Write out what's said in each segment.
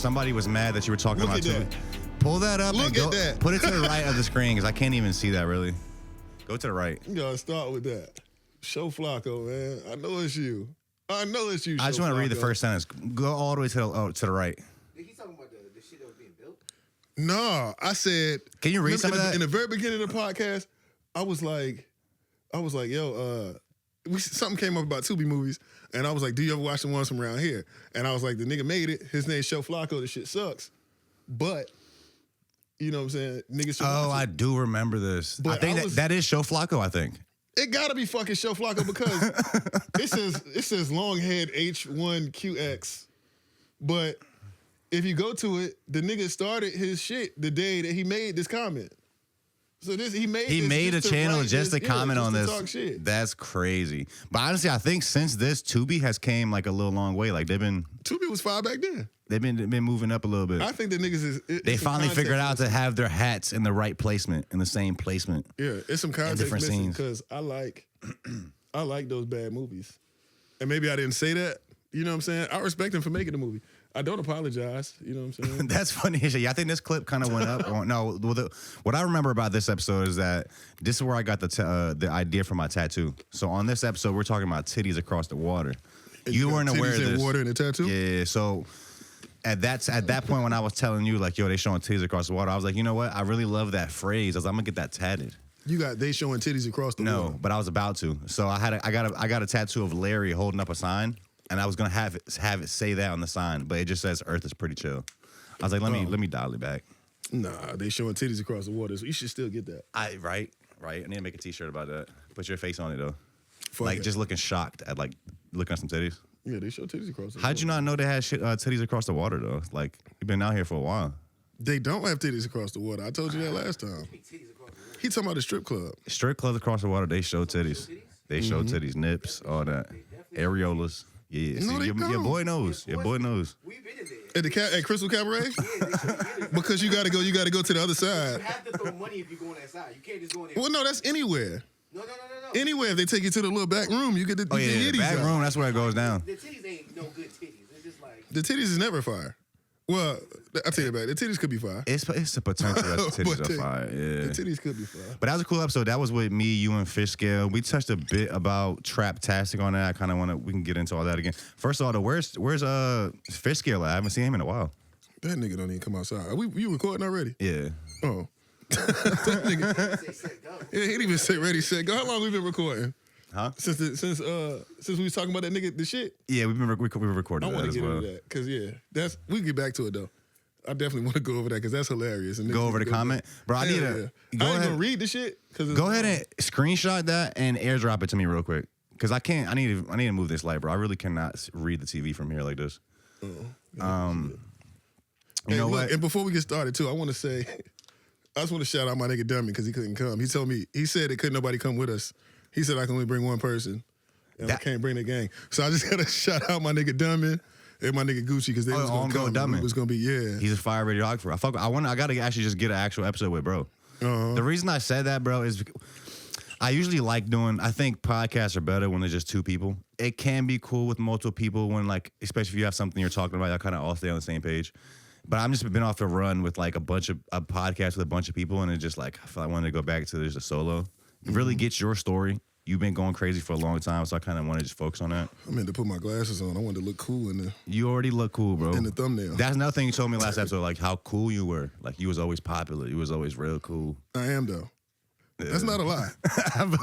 somebody was mad that you were talking Look about at Tubi. Pull that up Look and go, at that. put it to the right of the screen because I can't even see that really. Go to the right. You gotta start with that. Show Flacco, man. I know it's you. I just want to read the first sentence. Go all the way to the right. He's talking about the shit that was being built? No, I said. Can you read some of that? In the very beginning of the podcast, I was like, yo, something came up about Tubi movies, and I was like, do you ever watch the ones from around here? And I was like, the nigga made it. His name's Show Flacco. The shit sucks, but you know what I'm saying? Niggas. Oh, I do remember this. But I think that is Show Flacco. I think it gotta be fucking Show Flacco because it says Longhead H1QX, but if you go to it, the nigga started his shit the day that he made this comment. So he made a channel just to comment on this. Talk shit. That's crazy. But honestly, I think since this, Tubi has came like a little long way. Like Tubi was fire back then. They've been moving up a little bit. I think the niggas they finally figured out to have their hats in the right placement, in the same placement. Yeah, it's some context different missing scenes. because I like those bad movies, and maybe I didn't say that. You know what I'm saying? I respect him for making the movie. I don't apologize. You know what I'm saying? That's funny. Yeah, I think this clip kind of went up. What I remember about this episode is that this is where I got the idea for my tattoo. So on this episode, we're talking about titties across the water. You weren't aware of this. Water in the tattoo? Yeah. So at that point when I was telling you like, yo, they showing titties across the water, I was like, you know what? I really love that phrase. I was like, I'm gonna get that tatted. They showing titties across the water. No, but I was about to. So I got a tattoo of Larry holding up a sign. And I was gonna have it say that on the sign, but it just says "Earth is pretty chill." I was like, let me dial it back. Nah, they showing titties across the water, so you should still get that. Right. I need to make a T-shirt about that. Put your face on it though, Fuck just looking shocked at like looking at some titties. Yeah, they show titties across the water. How'd you not know they had titties across the water though? Like you've been out here for a while. They don't have titties across the water. I told you that last time. He talking about the strip club. Strip clubs across the water, they show titties. They show titties, nips, all that, areolas. Yeah, No, see, your boy knows. Your boy knows. We've been in there. At Crystal Cabaret? Because you gotta go to the other side. You have to throw money if you go on that side. You can't just go in there. Well, no, that's anywhere. No. Anywhere, if they take you to the little back room, you get the The titties back out. room, that's where it goes down. The titties ain't no good titties. It's just like The titties is never fire. Well, I'll tell you about it. The titties could be fire. It's a potential that the titties But are fire. Yeah. The titties could be fire. But that was a cool episode. That was with me, you, and Fish Scale. We touched a bit about Traptastic on that. I kind of we can get into all that again. First of all, where's Fish Scale at? I haven't seen him in a while. That nigga don't even come outside. You recording already? Yeah. Oh. That nigga. say set go. Yeah, he didn't even say ready, set, go. How long we been recording? Huh? Since we was talking about that nigga, the shit? Yeah, we recorded I that want to as get well. into that. Because, we can get back to it, though. I definitely want to go over that because that's hilarious. And Go over the comment? Bro, I need to I ain't gonna read the shit. Go ahead and screenshot that and airdrop it to me real quick. Because I need to move this light, bro. I really cannot read the TV from here like this. You know what? And before we get started, too, I just want to shout out my nigga Dummy because he couldn't come. He said that couldn't nobody come with us. He said I can only bring one person. And I can't bring the gang. So I just got to shout out my nigga Dummy and my nigga Gucci because they was going to come. Dummy. It was going to be, yeah. He's a fire radiographer. I got to actually just get an actual episode with bro. Uh-huh. The reason I said that, bro, is I usually like I think podcasts are better when there's just two people. It can be cool with multiple people when, like, especially if you have something you're talking about, y'all kind of all stay on the same page. But I'm just been off the run with, like, a podcast with a bunch of people, and it just, like, I feel like I wanted to go back to just a solo. It really gets your story. You've been going crazy for a long time, so I kind of want to just focus on that. I meant to put my glasses on. I wanted to look cool You already look cool, bro. in the thumbnail. That's another thing you told me last episode, like how cool you were. Like you was always popular. You was always real cool. I am, though. Yeah. That's not a lie.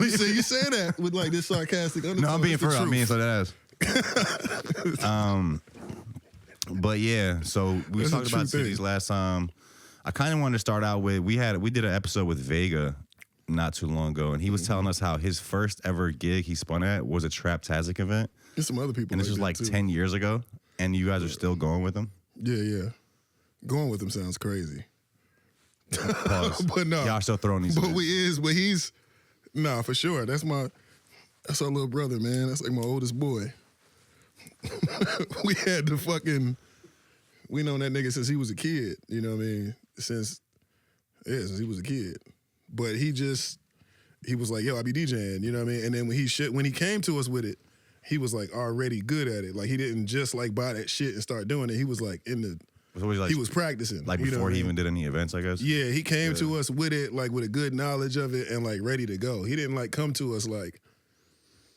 You say that with like this sarcastic undertone. No, I'm being for real. I mean, so that is. But yeah, so we talked about cities last time. I kind of wanted to start out with we did an episode with Vega not too long ago, and he was telling us how his first ever gig he spun at was a Traptastic event. There's some other people. And this was like 10 years ago, and you guys are still going with them? Yeah. Going with them sounds crazy. Pause. But no. Y'all still throwing these. But he's, nah, for sure. That's our little brother, man. That's like my oldest boy. We had we known that nigga since he was a kid, you know what I mean? Since he was a kid. But he was like, yo, I be DJing, you know what I mean? And then when he came to us with it, he was like already good at it. Like he didn't just like buy that shit and start doing it. He was like in was always like, he was practicing. like you know before what I he mean? even did any events, I guess. Yeah, he came to us with it, like with a good knowledge of it and like ready to go. He didn't like come to us like,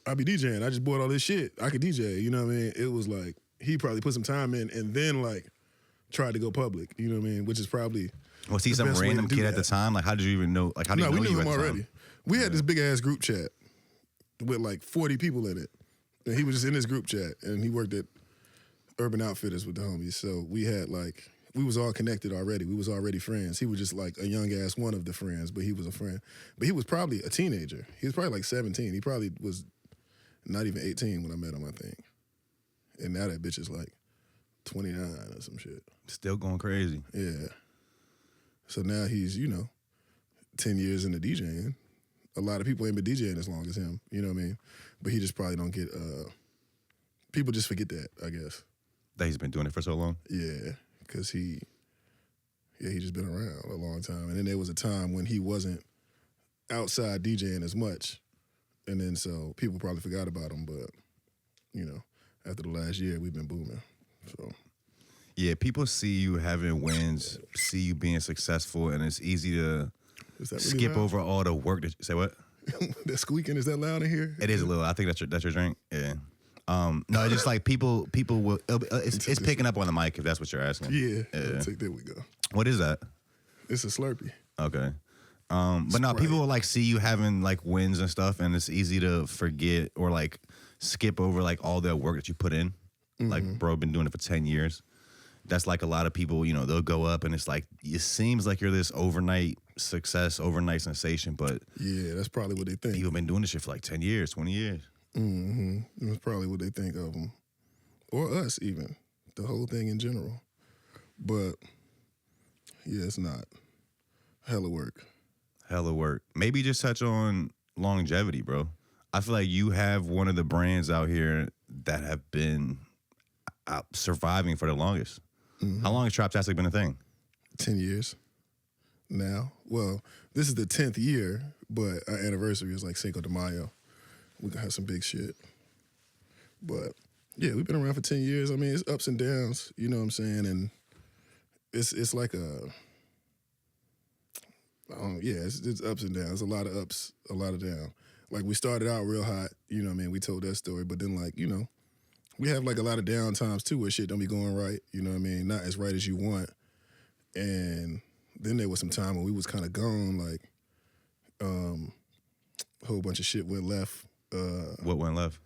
I'll be DJing. I just bought all this shit. I could DJ. You know what I mean? It was like he probably put some time in and then like tried to go public. You know what I mean? Which is probably Was he the some best way random to do kid at the that. time? Like, how did you even know? Like, how did No, you know we knew you him at the already. time? We had this big ass group chat with like 40 people in it. And he was just in this group chat and he worked at Urban Outfitters with the homies. So we had like, we was all connected already. We was already friends. He was just like a young ass one of the friends, but he was a friend. But he was probably a teenager. He was probably like 17. He probably was not even 18 when I met him, I think. And now that bitch is like 29 or some shit. Still going crazy. Yeah. So now he's, 10 years into DJing. A lot of people ain't been DJing as long as him, you know what I mean? But he just probably don't get, people just forget that, I guess. That he's been doing it for so long. Yeah, because he just been around a long time. And then there was a time when he wasn't outside DJing as much. And then so people probably forgot about him, but, after the last year, we've been booming, so. Yeah, people see you having wins, see you being successful, and it's easy to Is that really skip loud? over all the work that. Say what? That squeaking, is that loud in here? It is a little. I think that's your drink. Yeah. No, it's just like people will. It's picking up on the mic if that's what you're asking. Yeah. There we go. What is that? It's a Slurpee. Okay. But no, people will like see you having like wins and stuff, and it's easy to forget or like skip over like all the work that you put in. Mm-hmm. Like, bro, been doing it for 10 years. That's like a lot of people, they'll go up and it's like, it seems like you're this overnight success, overnight sensation, but Yeah, that's probably what they think. people have been doing this shit for like 10 years, 20 years. Mm-hmm. That's probably what they think of them. Or us, even. The whole thing in general. But, yeah, it's not. Hella work. Hella work. Maybe just touch on longevity, bro. I feel like you have one of the brands out here that have been surviving for the longest. Mm-hmm. How long has Traptastic been a thing? 10 years now. Well, this is the 10th year, but our anniversary is like Cinco de Mayo. We're going to have some big shit. But, yeah, we've been around for 10 years. I mean, it's ups and downs, you know what I'm saying? And it's like it's ups and downs. A lot of ups, a lot of downs. Like, we started out real hot, you know what I mean? We told that story, but then, like, we have, like, a lot of down times, too, where shit don't be going right, you know what I mean? Not as right as you want. And then there was some time when we was kind of gone, like, a whole bunch of shit went left. What went left?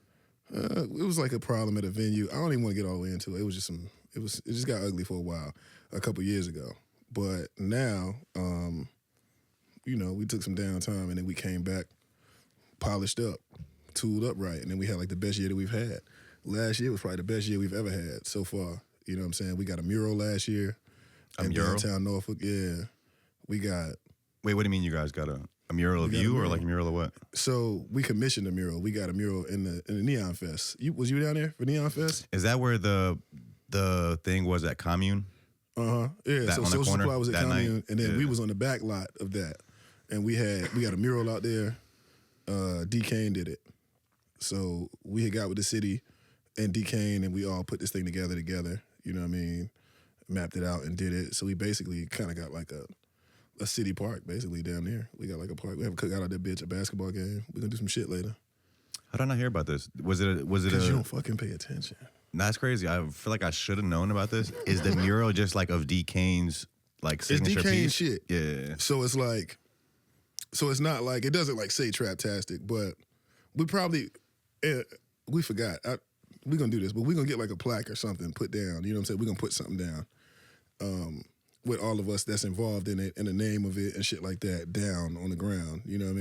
It was like a problem at a venue. I don't even want to get all the way into it. It was just it just got ugly for a while, a couple years ago. But now, we took some downtime and then we came back, polished up, tooled up right, and then we had like the best year that we've had. Last year was probably the best year we've ever had so far. You know what I'm saying? We got a mural last year. In downtown Norfolk. Yeah. We got. Wait, what do you mean you guys got a mural of you or like a mural of what? So we commissioned a mural. We got a mural in the Neon Fest. Was you down there for Neon Fest? Is that where the thing was at Commune? Uh-huh. Yeah. That so on the Social corner Supply was at that Commune, night? and then Yeah. we was on the back lot of that. And we got a mural out there. D Kane did it. So we had got with the city and D Kane, and we all put this thing together. You know what I mean? Mapped it out and did it. So we basically kind of got like a city park, basically, down there. We got like a park. We have a cookout out there, bitch, a basketball game. We're going to do some shit later. How did I not hear about this? Was it Because you don't fucking pay attention. That's crazy. I feel like I should have known about this. Is the mural just like of D Kane's like signature It's D Kane piece? shit. Yeah. So it's like, it's not like, it doesn't like say Traptastic, but we probably, we forgot. We're going to do this, but we're going to get like a plaque or something put down. You know what I'm saying? We're going to put something down with all of us that's involved in it and the name of it and shit like that down on the ground. You know what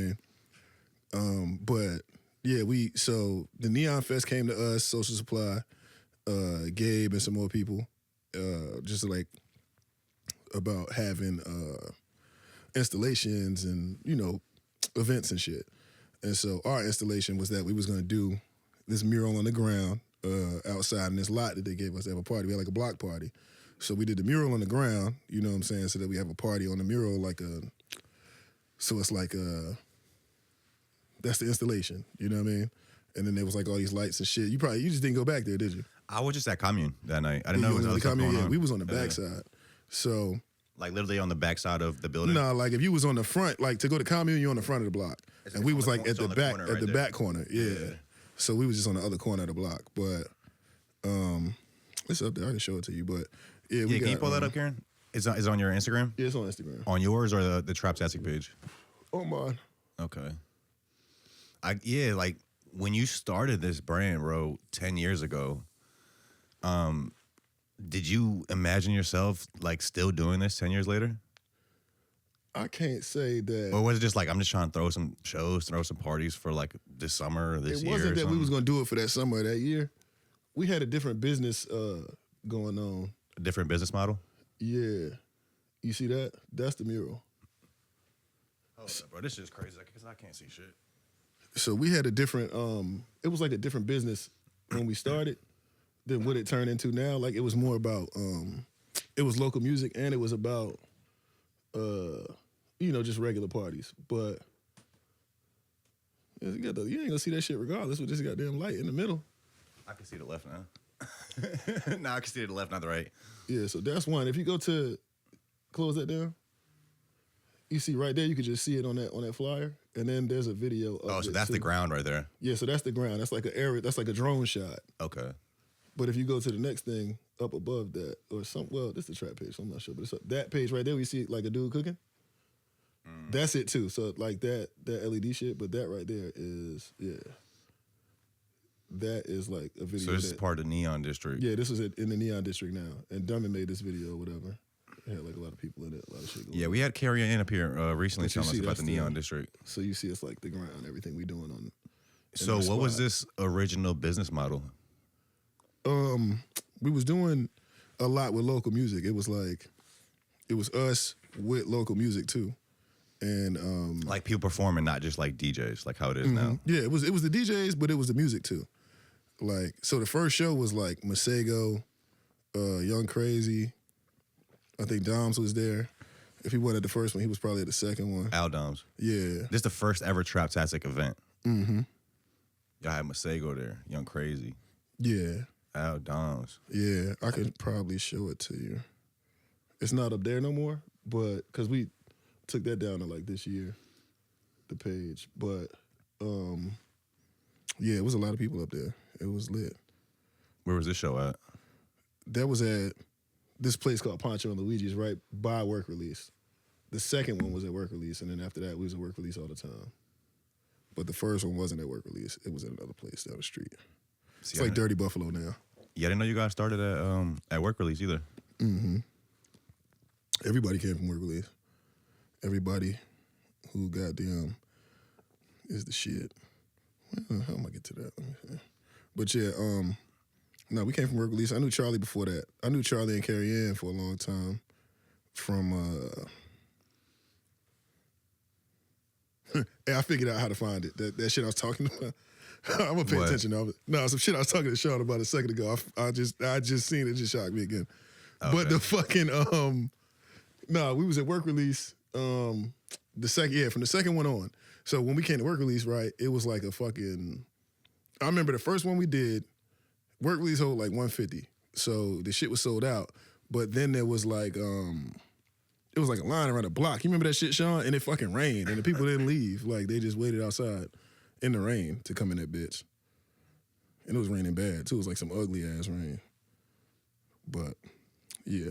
I mean? But yeah, so the Neon Fest came to us, Social Supply, Gabe and some more people, just like about having installations and, events and shit. And so our installation was that we was going to do this mural on the ground outside in this lot that they gave us to have a party. We had like a block party. So we did the mural on the ground, you know what I'm saying, so that we have a party on the mural so it's like that's the installation, you know what I mean? And then there was like all these lights and shit. You just didn't go back there, did you? I was just at Commune that night. I didn't know You it was know, other the stuff commune, going yeah, on. we was on the backside. So Like literally on the backside of the building. no, like if you was on the front, like to go to commune, you're on the front of the block, and we on was the like cor- at it's the on the back, corner at right the there. back corner. Yeah. So we was just on the other corner of the block, but it's up there. I can show it to you, but yeah, we Yeah, got, can you pull that up, Karen? Is it on your Instagram? Yeah, it's on Instagram. On yours or the Traptastic page? On mine. Okay. Like when you started this brand, bro, 10 years ago, did you imagine yourself like still doing this 10 years later? I can't say that. Or was it just like, I'm just trying to throw some shows, throw some parties for like this summer or this It year? wasn't or that we something? was gonna do it for that summer or that year. We had a different business going on. A different business model? Yeah. You see that? That's the mural. Hold up, bro. This is crazy because I can't see shit. So we had a different it was like a different business when we started than what it turned into now. Like it was more about it was local music and it was about just regular parties. But yeah, you ain't gonna see that shit regardless with this goddamn light in the middle. I can see the left now. No, I can see the left, not the right. Yeah, so that's one. If you go to close that down, you see right there, you could just see it on that flyer. And then there's a video of Oh, so it, that's too. the ground right there. Yeah, so that's the ground. That's like an area, that's like a drone shot. Okay. But if you go to the next thing up above that, or this is the trap page, so I'm not sure, but it's up, that page right there, we see like a dude cooking. That's it too. So like that LED shit, but that right there is, that is like a video. So this is part of the Neon District. Yeah, this was in the Neon District now. And Dummy made this video or whatever. It had like a lot of people in it, a lot of shit going on. Yeah, we had Carrie Ann up here recently But you telling us see, about that's the Neon District. So you see it's like the ground, everything we doing on. So what was this original business model? We was doing a lot with local music. It was us with local music too. And Like people performing, not just like DJs, like how it is now. yeah, it was the DJs, but it was the music too. Like, so the first show was like Masego, Young Crazy. I think Doms was there. If he wasn't at the first one, he was probably at the second one. Al Doms. Yeah. This is the first ever Traptastic event. Mm-hmm. Y'all had Masego there, Young Crazy, Yeah. Al Doms. Yeah. I could probably show it to you. It's not up there no more, but because we took that down to like this year, the page. But yeah, it was a lot of people up there. It was lit. Where was this show at? That was at this place called Pancho and Luigi's right by Work Release. The second one was at Work Release, and then after that, we was at Work Release all the time. But the first one wasn't at Work Release. It was at another place down the street. It's like Dirty Buffalo now. Yeah, I didn't know you guys started at Work Release either. Mm-hmm. Everybody came from Work Release. Everybody who goddamn is the shit. Well, how am I get to that? Let me see. But yeah, no, we came from Work Release. I knew Charlie before that. I knew Charlie and Carrie Ann for a long time from I figured out how to find it. That shit I was talking about. I'm gonna pay attention to it. No, some shit I was talking to Sean about a second ago. I just seen it, just shocked me again. Okay. But the fucking we was at Work Release. From the second one on. So when we came to Work Release, right, it was like a fucking. I remember the first one we did. Work Release hold like 150, so the shit was sold out. But then there was like it was like a line around the block. You remember that shit, Sean? And it fucking rained, and the people didn't leave. Like they just waited outside in the rain to come in that bitch. And it was raining bad too. It was like some ugly ass rain. But yeah,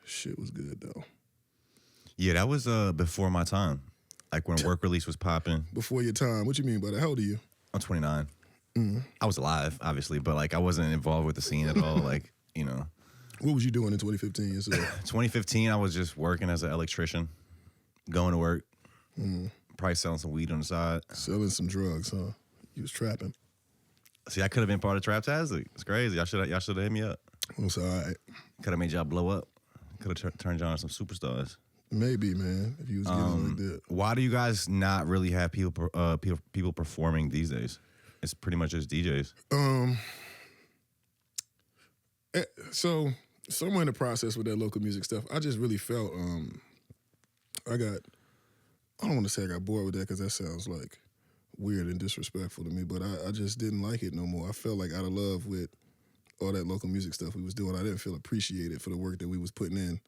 shit was good though. Yeah, that was before my time. Like when Work Release was popping. Before your time. What you mean by that? How old are you? I'm 29. Mm-hmm. I was alive, obviously, but like I wasn't involved with the scene at all. Like, you know. What was you doing in 2015 yourself? 2015, I was just working as an electrician, going to work, probably selling some weed on the side. Selling some drugs, huh? You was trapping. See, I could have been part of Traptastic. It's crazy. Y'all should have hit me up. It's all right. Could have made y'all blow up. Could have turned y'all into some superstars. Maybe, man, if you was getting like that. Why do you guys not really have people performing these days? It's pretty much just DJs. So somewhere in the process with that local music stuff, I just really felt I don't want to say I got bored with that because that sounds like weird and disrespectful to me, but I just didn't like it no more. I felt like out of love with all that local music stuff we was doing, I didn't feel appreciated for the work that we was putting in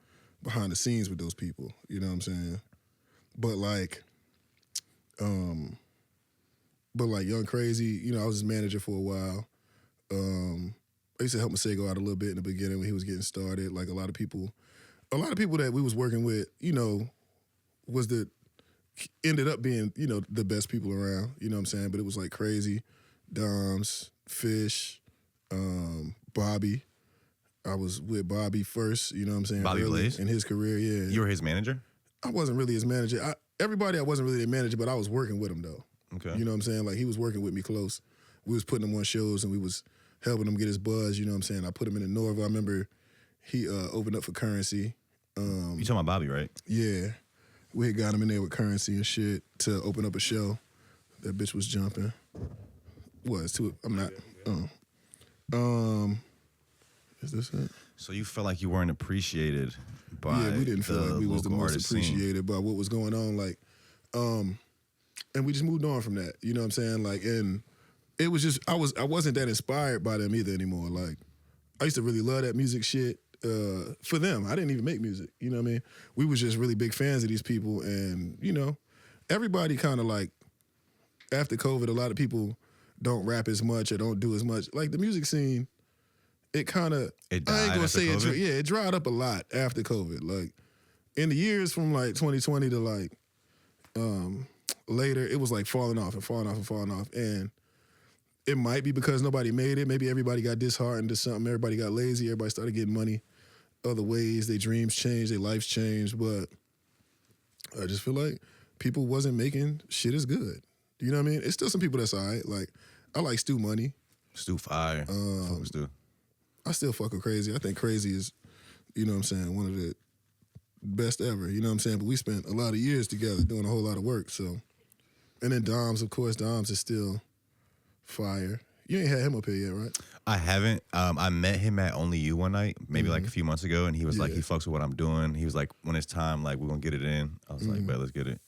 behind the scenes with those people. You know what I'm saying? But like Young Crazy, you know, I was his manager for a while. I used to help Masego out a little bit in the beginning when he was getting started. Like a lot of people that we was working with, you know, ended up being, you know, the best people around, you know what I'm saying? But it was like Crazy, Doms, Fish, Bobby. I was with Bobby first, you know what I'm saying? Bobby Blaze? In his career, yeah. You were his manager? I wasn't really his manager. I wasn't really their manager, but I was working with him though. Okay. You know what I'm saying? Like he was working with me close. We was putting him on shows and we was helping him get his buzz, you know what I'm saying? I put him in the Norva. I remember he opened up for Currency. You talking about Bobby, right? Yeah. We had got him in there with Currency and shit to open up a show. That bitch was jumping. I'm not. Is this it? So you felt like you weren't appreciated by Yeah, we didn't feel like we was the most artist scene. appreciated by what was going on. Like, and we just moved on from that. You know what I'm saying? Like, and it was just I wasn't that inspired by them either anymore. Like, I used to really love that music shit for them. I didn't even make music. You know what I mean? We was just really big fans of these people, and you know, everybody kind of like after COVID, a lot of people don't rap as much or don't do as much. Like the music scene, it kind of I ain't gonna say it. It dried up a lot after COVID. Like in the years from like 2020 to like later, it was like falling off. And it might be because nobody made it. Maybe everybody got disheartened to something. Everybody got lazy. Everybody started getting money other ways. Their dreams changed. Their lives changed. But I just feel like people wasn't making shit as good. You know what I mean? It's still some people that's all right. Like, I like Stu Money. Stu fire. Fuck with Stu. I still fuck with Crazy. I think Crazy is, you know what I'm saying, one of the best ever. You know what I'm saying? But we spent a lot of years together doing a whole lot of work. So, and then Doms, of course. Doms is still fire. You ain't had him up here yet, right? I haven't. I met him at Only You one night, maybe like a few months ago, and he was like, he fucks with what I'm doing. He was like, when it's time, like, we're going to get it in. I was like, bet, let's get it.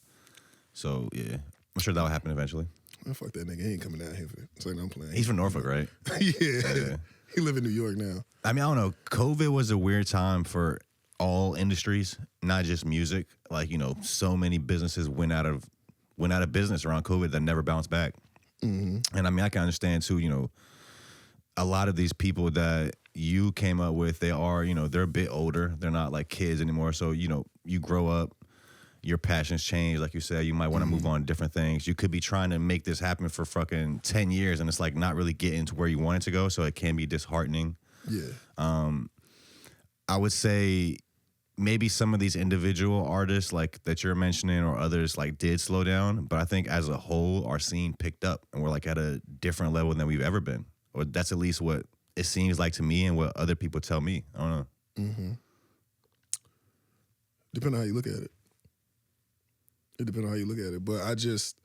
So, yeah. I'm sure that will happen eventually. Man, fuck that nigga. He ain't coming down here for it. It's like, I'm playing. He's from Norfolk, right? Yeah. He live in New York now. I mean, I don't know. COVID was a weird time for all industries, not just music. Like, you know, so many businesses went out of business around COVID that never bounced back. Mm-hmm. And I mean, I can understand too, you know, a lot of these people that you came up with, they are, you know, they're a bit older. They're not like kids anymore. So, you know, you grow up, your passions change. Like you said, you might want to move on to different things. You could be trying to make this happen for fucking 10 years and it's like not really getting to where you want it to go. So it can be disheartening. Yeah. I would say maybe some of these individual artists like that you're mentioning or others like did slow down. But I think as a whole, our scene picked up and we're like at a different level than we've ever been. Or that's at least what it seems like to me and what other people tell me. I don't know. Mm-hmm. Depending on how you look at it. It depends on how you look at it. But I just,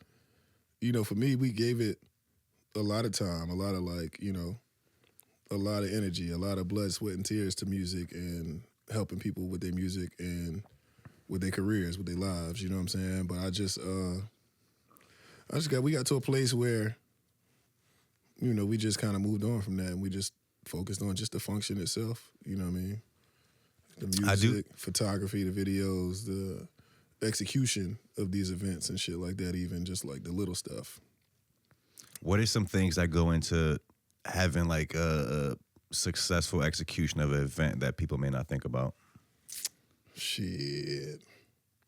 you know, for me, we gave it a lot of time, a lot of like, you know, a lot of energy, a lot of blood, sweat, and tears to music and helping people with their music and with their careers, with their lives, you know what I'm saying? But we got to a place where, you know, we just kind of moved on from that and we just focused on just the function itself, you know what I mean? The music, photography, the videos, the execution of these events and shit like that, even just like the little stuff. What are some things that go into having like a successful execution of an event that people may not think about? Shit.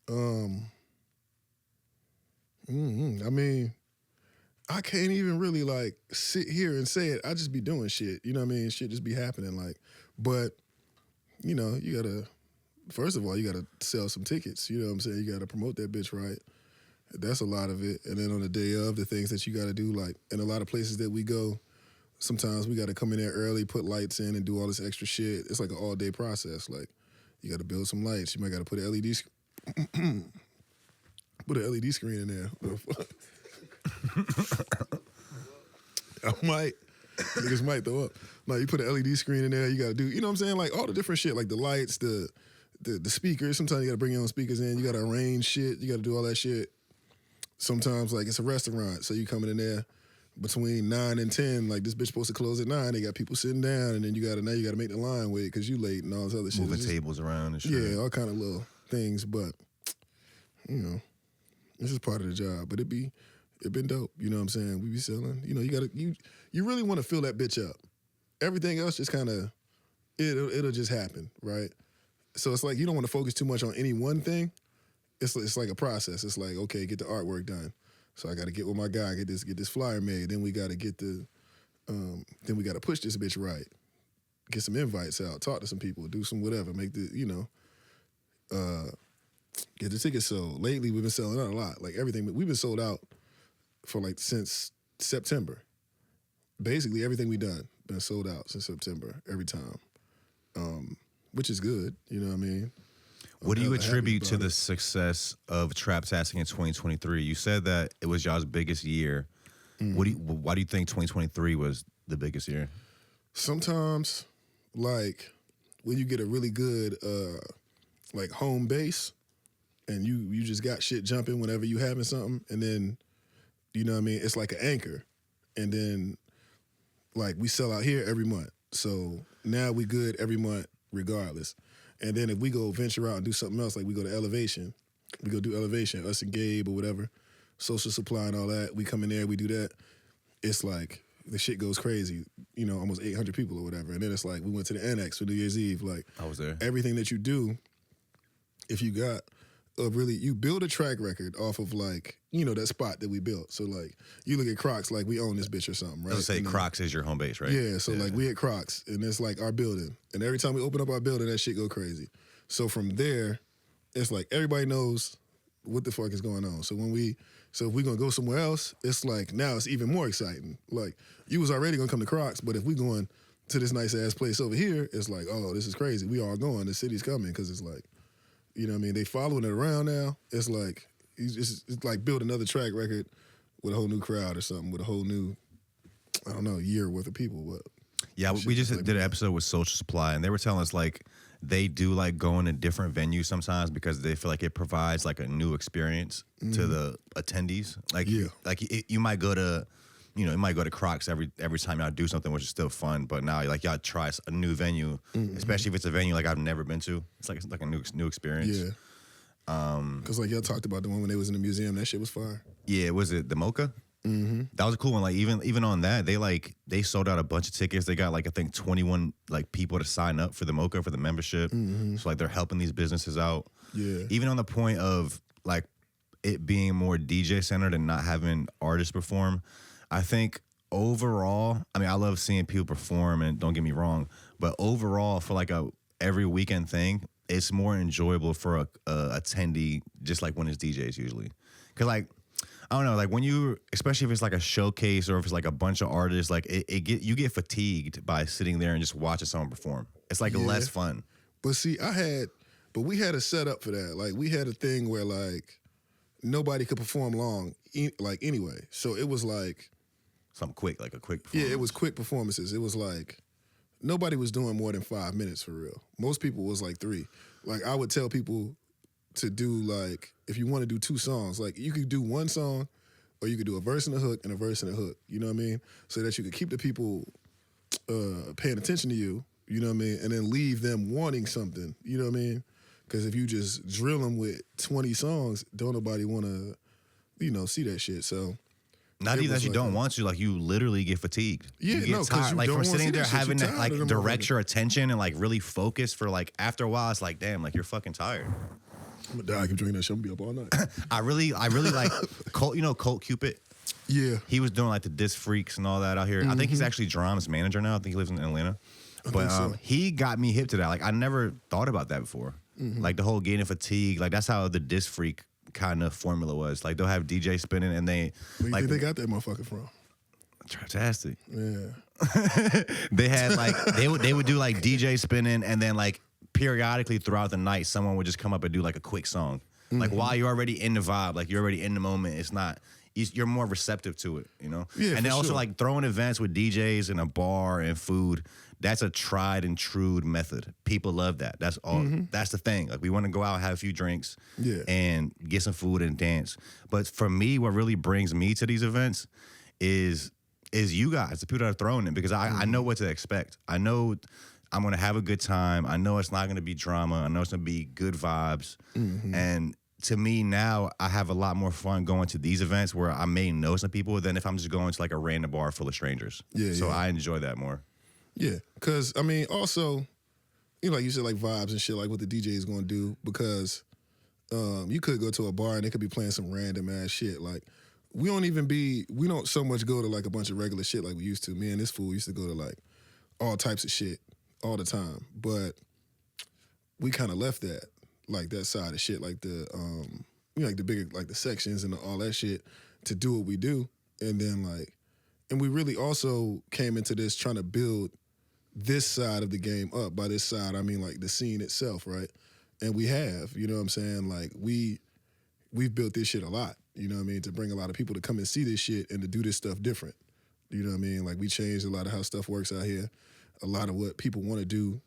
I mean, I can't even really like sit here and say it. I just be doing shit. You know what I mean? Shit just be happening. Like, but you know, you gotta. First of all, you got to sell some tickets. You know what I'm saying? You got to promote that bitch right. That's a lot of it. And then on the day of, the things that you got to do, like in a lot of places that we go, sometimes we got to come in there early, put lights in, and do all this extra shit. It's like an all-day process. Like, you got to build some lights. You might got to put an LED put an LED screen in there. Niggas might throw up. Like, you put an LED screen in there, you got to do, you know what I'm saying? Like, all the different shit, like the lights, the speakers. Sometimes you got to bring your own speakers in. You got to arrange shit. You got to do all that shit. Sometimes, like, it's a restaurant, so you coming in there, between 9 and 10, like this bitch supposed to close at 9. They got people sitting down, and then you gotta make the line wait because you late and all this other shit. Moving tables around and shit. Yeah, all kind of little things, but you know, this is part of the job. But it been dope. You know what I'm saying? We be selling. You know, you really want to fill that bitch up. Everything else just kind of it'll just happen, right? So it's like you don't want to focus too much on any one thing. It's like a process. It's like, okay, get the artwork done. So I got to get with my guy, get this flyer made. Then we got to get then we got to push this bitch right. Get some invites out, talk to some people, do some whatever, make the, get the tickets sold. Lately, we've been selling out a lot. Like everything, we've been sold out for like since September. Basically, everything we done been sold out since September every time, which is good. You know what I mean? What do you attribute to the success of Traptastic in 2023? You said that it was y'all's biggest year. Why do you think 2023 was the biggest year? Sometimes, like when you get a really good like home base, and you just got shit jumping whenever you having something, and then you know what I mean, it's like an anchor, and then like we sell out here every month, so now we good every month regardless. And then if we go venture out and do something else, like we go to Elevation, we go do Elevation, us and Gabe or whatever, Social Supply and all that, we come in there, we do that. It's like the shit goes crazy, you know, almost 800 people or whatever. And then it's like we went to the Annex for New Year's Eve. Like I was there. Everything that you do, if you got you build a track record off of like, you know, that spot that we built. So like you look at Crocs, like we own this bitch or something, right? I was say Crocs is your home base, right? Yeah, so like we at Crocs, and it's like our building. And every time we open up our building, that shit go crazy. So from there, it's like everybody knows what the fuck is going on. So if we gonna go somewhere else, it's like now it's even more exciting. Like you was already gonna come to Crocs, but if we going to this nice ass place over here, it's like, oh, this is crazy. We all going. The city's coming because it's like, you know what I mean? They following it around now. It's like it's like build another track record with a whole new crowd or something, with a whole new, I don't know, year worth of people. But yeah, we just did an episode with Social Supply, and they were telling us like they do like going to different venues sometimes because they feel like it provides like a new experience to the attendees. Like, you might go to, you know, you might go to Crocs every time y'all do something, which is still fun. But now, like, y'all try a new venue, especially if it's a venue like I've never been to. It's like a new experience. Yeah. Because like y'all talked about the one when they was in the museum, that shit was fire. Yeah, was it the Mocha? Mm-hmm. That was a cool one. Like even on that, they sold out a bunch of tickets. They got like I think 21 like people to sign up for the Mocha for the membership. So like they're helping these businesses out. Yeah. Even on the point of like it being more DJ centered and not having artists perform. I think overall, I mean, I love seeing people perform, and don't get me wrong, but overall, for like a every weekend thing, it's more enjoyable for a attendee, just like when it's DJs usually. Because like, I don't know, like when you, especially if it's like a showcase or if it's like a bunch of artists, like you get fatigued by sitting there and just watching someone perform. It's like less fun. But see, we had a setup for that. Like we had a thing where like nobody could perform long, like anyway. So it was like, something quick, like a quick performance. Yeah, it was quick performances. It was like, nobody was doing more than 5 minutes for real. Most people was like 3. Like, I would tell people to do like, if you want to do 2 songs, like you could do 1 song or you could do a verse and a hook and a verse and a hook. You know what I mean? So that you could keep the people paying attention to you, you know what I mean? And then leave them wanting something, you know what I mean? Because if you just drill them with 20 songs, don't nobody want to, you know, see that shit. So not even that you don't want to, like you literally get fatigued. Yeah, you get tired. Like from sitting there having to like direct your attention and like really focus for like after a while, it's like, damn, like you're fucking tired. I'm gonna die. I keep drinking that shit. I'm gonna be up all night. I really like Colt. You know Colt Cupid. Yeah, he was doing like the Disc Freaks and all that out here. I think he's actually Drum's manager now. I think he lives in Atlanta. But he got me hip to that. Like I never thought about that before. Like the whole getting fatigue. Like that's how the Disc Freak kind of formula was. Like they'll have DJ spinning and they where you like think they got that motherfucker from? Traptastic. Yeah. They had like they would do like DJ spinning and then like periodically throughout the night someone would just come up and do like a quick song. Like while you're already in the vibe, like you're already in the moment, it's not you're more receptive to it, you know? Yeah, and then also like throwing events with DJs in a bar and food, that's a tried and true method. People love that. That's all. That's the thing. Like we want to go out, have a few drinks, and get some food and dance. But for me, what really brings me to these events is is you guys, the people that are throwing it, because I know what to expect. I know I'm going to have a good time. I know it's not going to be drama. I know it's going to be good vibes. And to me now, I have a lot more fun going to these events where I may know some people than if I'm just going to like a random bar full of strangers. So I enjoy that more. Yeah, because, I mean, also, you know, like you said, like vibes and shit, like what the DJ is going to do, because you could go to a bar and they could be playing some random ass shit. Like, we don't so much go to like a bunch of regular shit like we used to. Me and this fool used to go to like all types of shit all the time. But we kind of left that, like that side of shit, like the, you know, like the bigger, like the sections and all that shit to do what we do. And then like, and we really also came into this trying to build this side of the game up. By this side, I mean like the scene itself, right? And we have, you know what I'm saying? Like we've built this shit a lot, you know what I mean? To bring a lot of people to come and see this shit and to do this stuff different. You know what I mean? Like we changed a lot of how stuff works out here, a lot of what people want to do.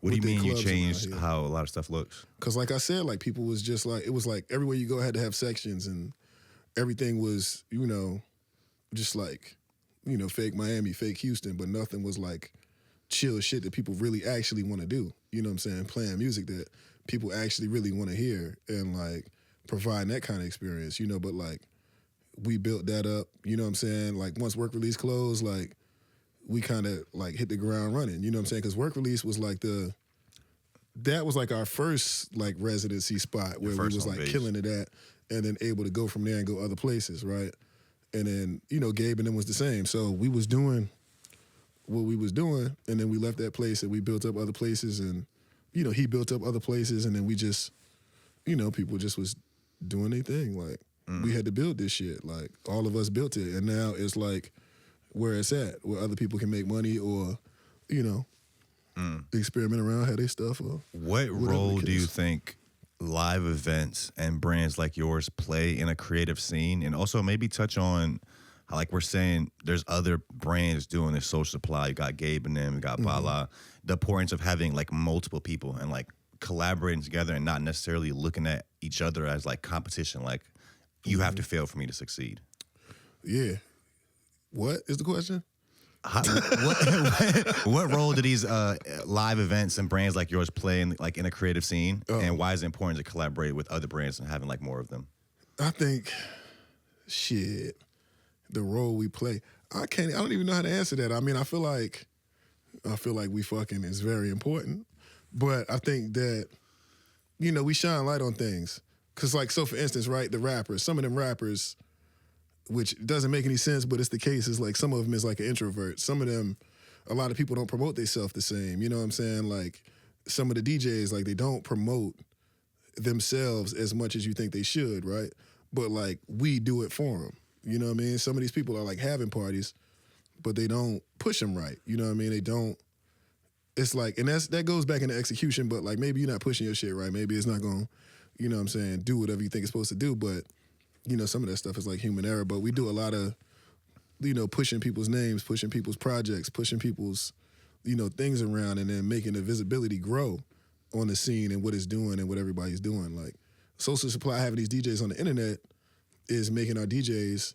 What do you mean you changed how a lot of stuff looks? Because like I said, like people was just like, it was like everywhere you go had to have sections and everything was, you know, just like, you know, fake Miami, fake Houston, but nothing was like chill shit that people really actually want to do. You know what I'm saying? Playing music that people actually really want to hear and like providing that kind of experience, you know, but like we built that up, you know what I'm saying? Like once Work Release closed, like we kind of like hit the ground running, you know what I'm saying? Because Work Release was like that was like our first like residency spot where we was like killing it at and then able to go from there and go other places, right? And then, you know, Gabe and them was the same. So we was doing what we was doing and then we left that place and we built up other places and, you know, he built up other places and then we just, you know, people just was doing their thing. Like we had to build this shit. Like all of us built it. And now it's like where it's at, where other people can make money or, you know, experiment around, have their stuff. Or what role do you think live events and brands like yours play in a creative scene? And also maybe touch on how, like we're saying, there's other brands doing this social supply. You got Gabe and them, you got Bala. The importance of having like multiple people and like collaborating together and not necessarily looking at each other as like competition. Like you have to fail for me to succeed. Yeah. What is the question? What role do these live events and brands like yours play in like in a creative scene? And why is it important to collaborate with other brands and having like more of them? I think, the role we play. I don't even know how to answer that. I mean, I feel like we fucking is very important. But I think that, you know, we shine light on things. Cause like, so for instance, right, the rappers, some of them rappers, which doesn't make any sense, but it's the case, is like some of them is like an introvert. Some of them, a lot of people don't promote themselves the same. You know what I'm saying? Like some of the DJs, like they don't promote themselves as much as you think they should, right? But like we do it for them. You know what I mean? Some of these people are like having parties, but they don't push them right. You know what I mean? They don't. It's like, and that goes back into execution, but like maybe you're not pushing your shit right. Maybe it's not going to, you know what I'm saying, do whatever you think it's supposed to do. But, you know, some of that stuff is like human error. But we do a lot of, you know, pushing people's names, pushing people's projects, pushing people's, you know, things around and then making the visibility grow on the scene and what it's doing and what everybody's doing. Like Social Supply having these DJs on the internet is making our DJs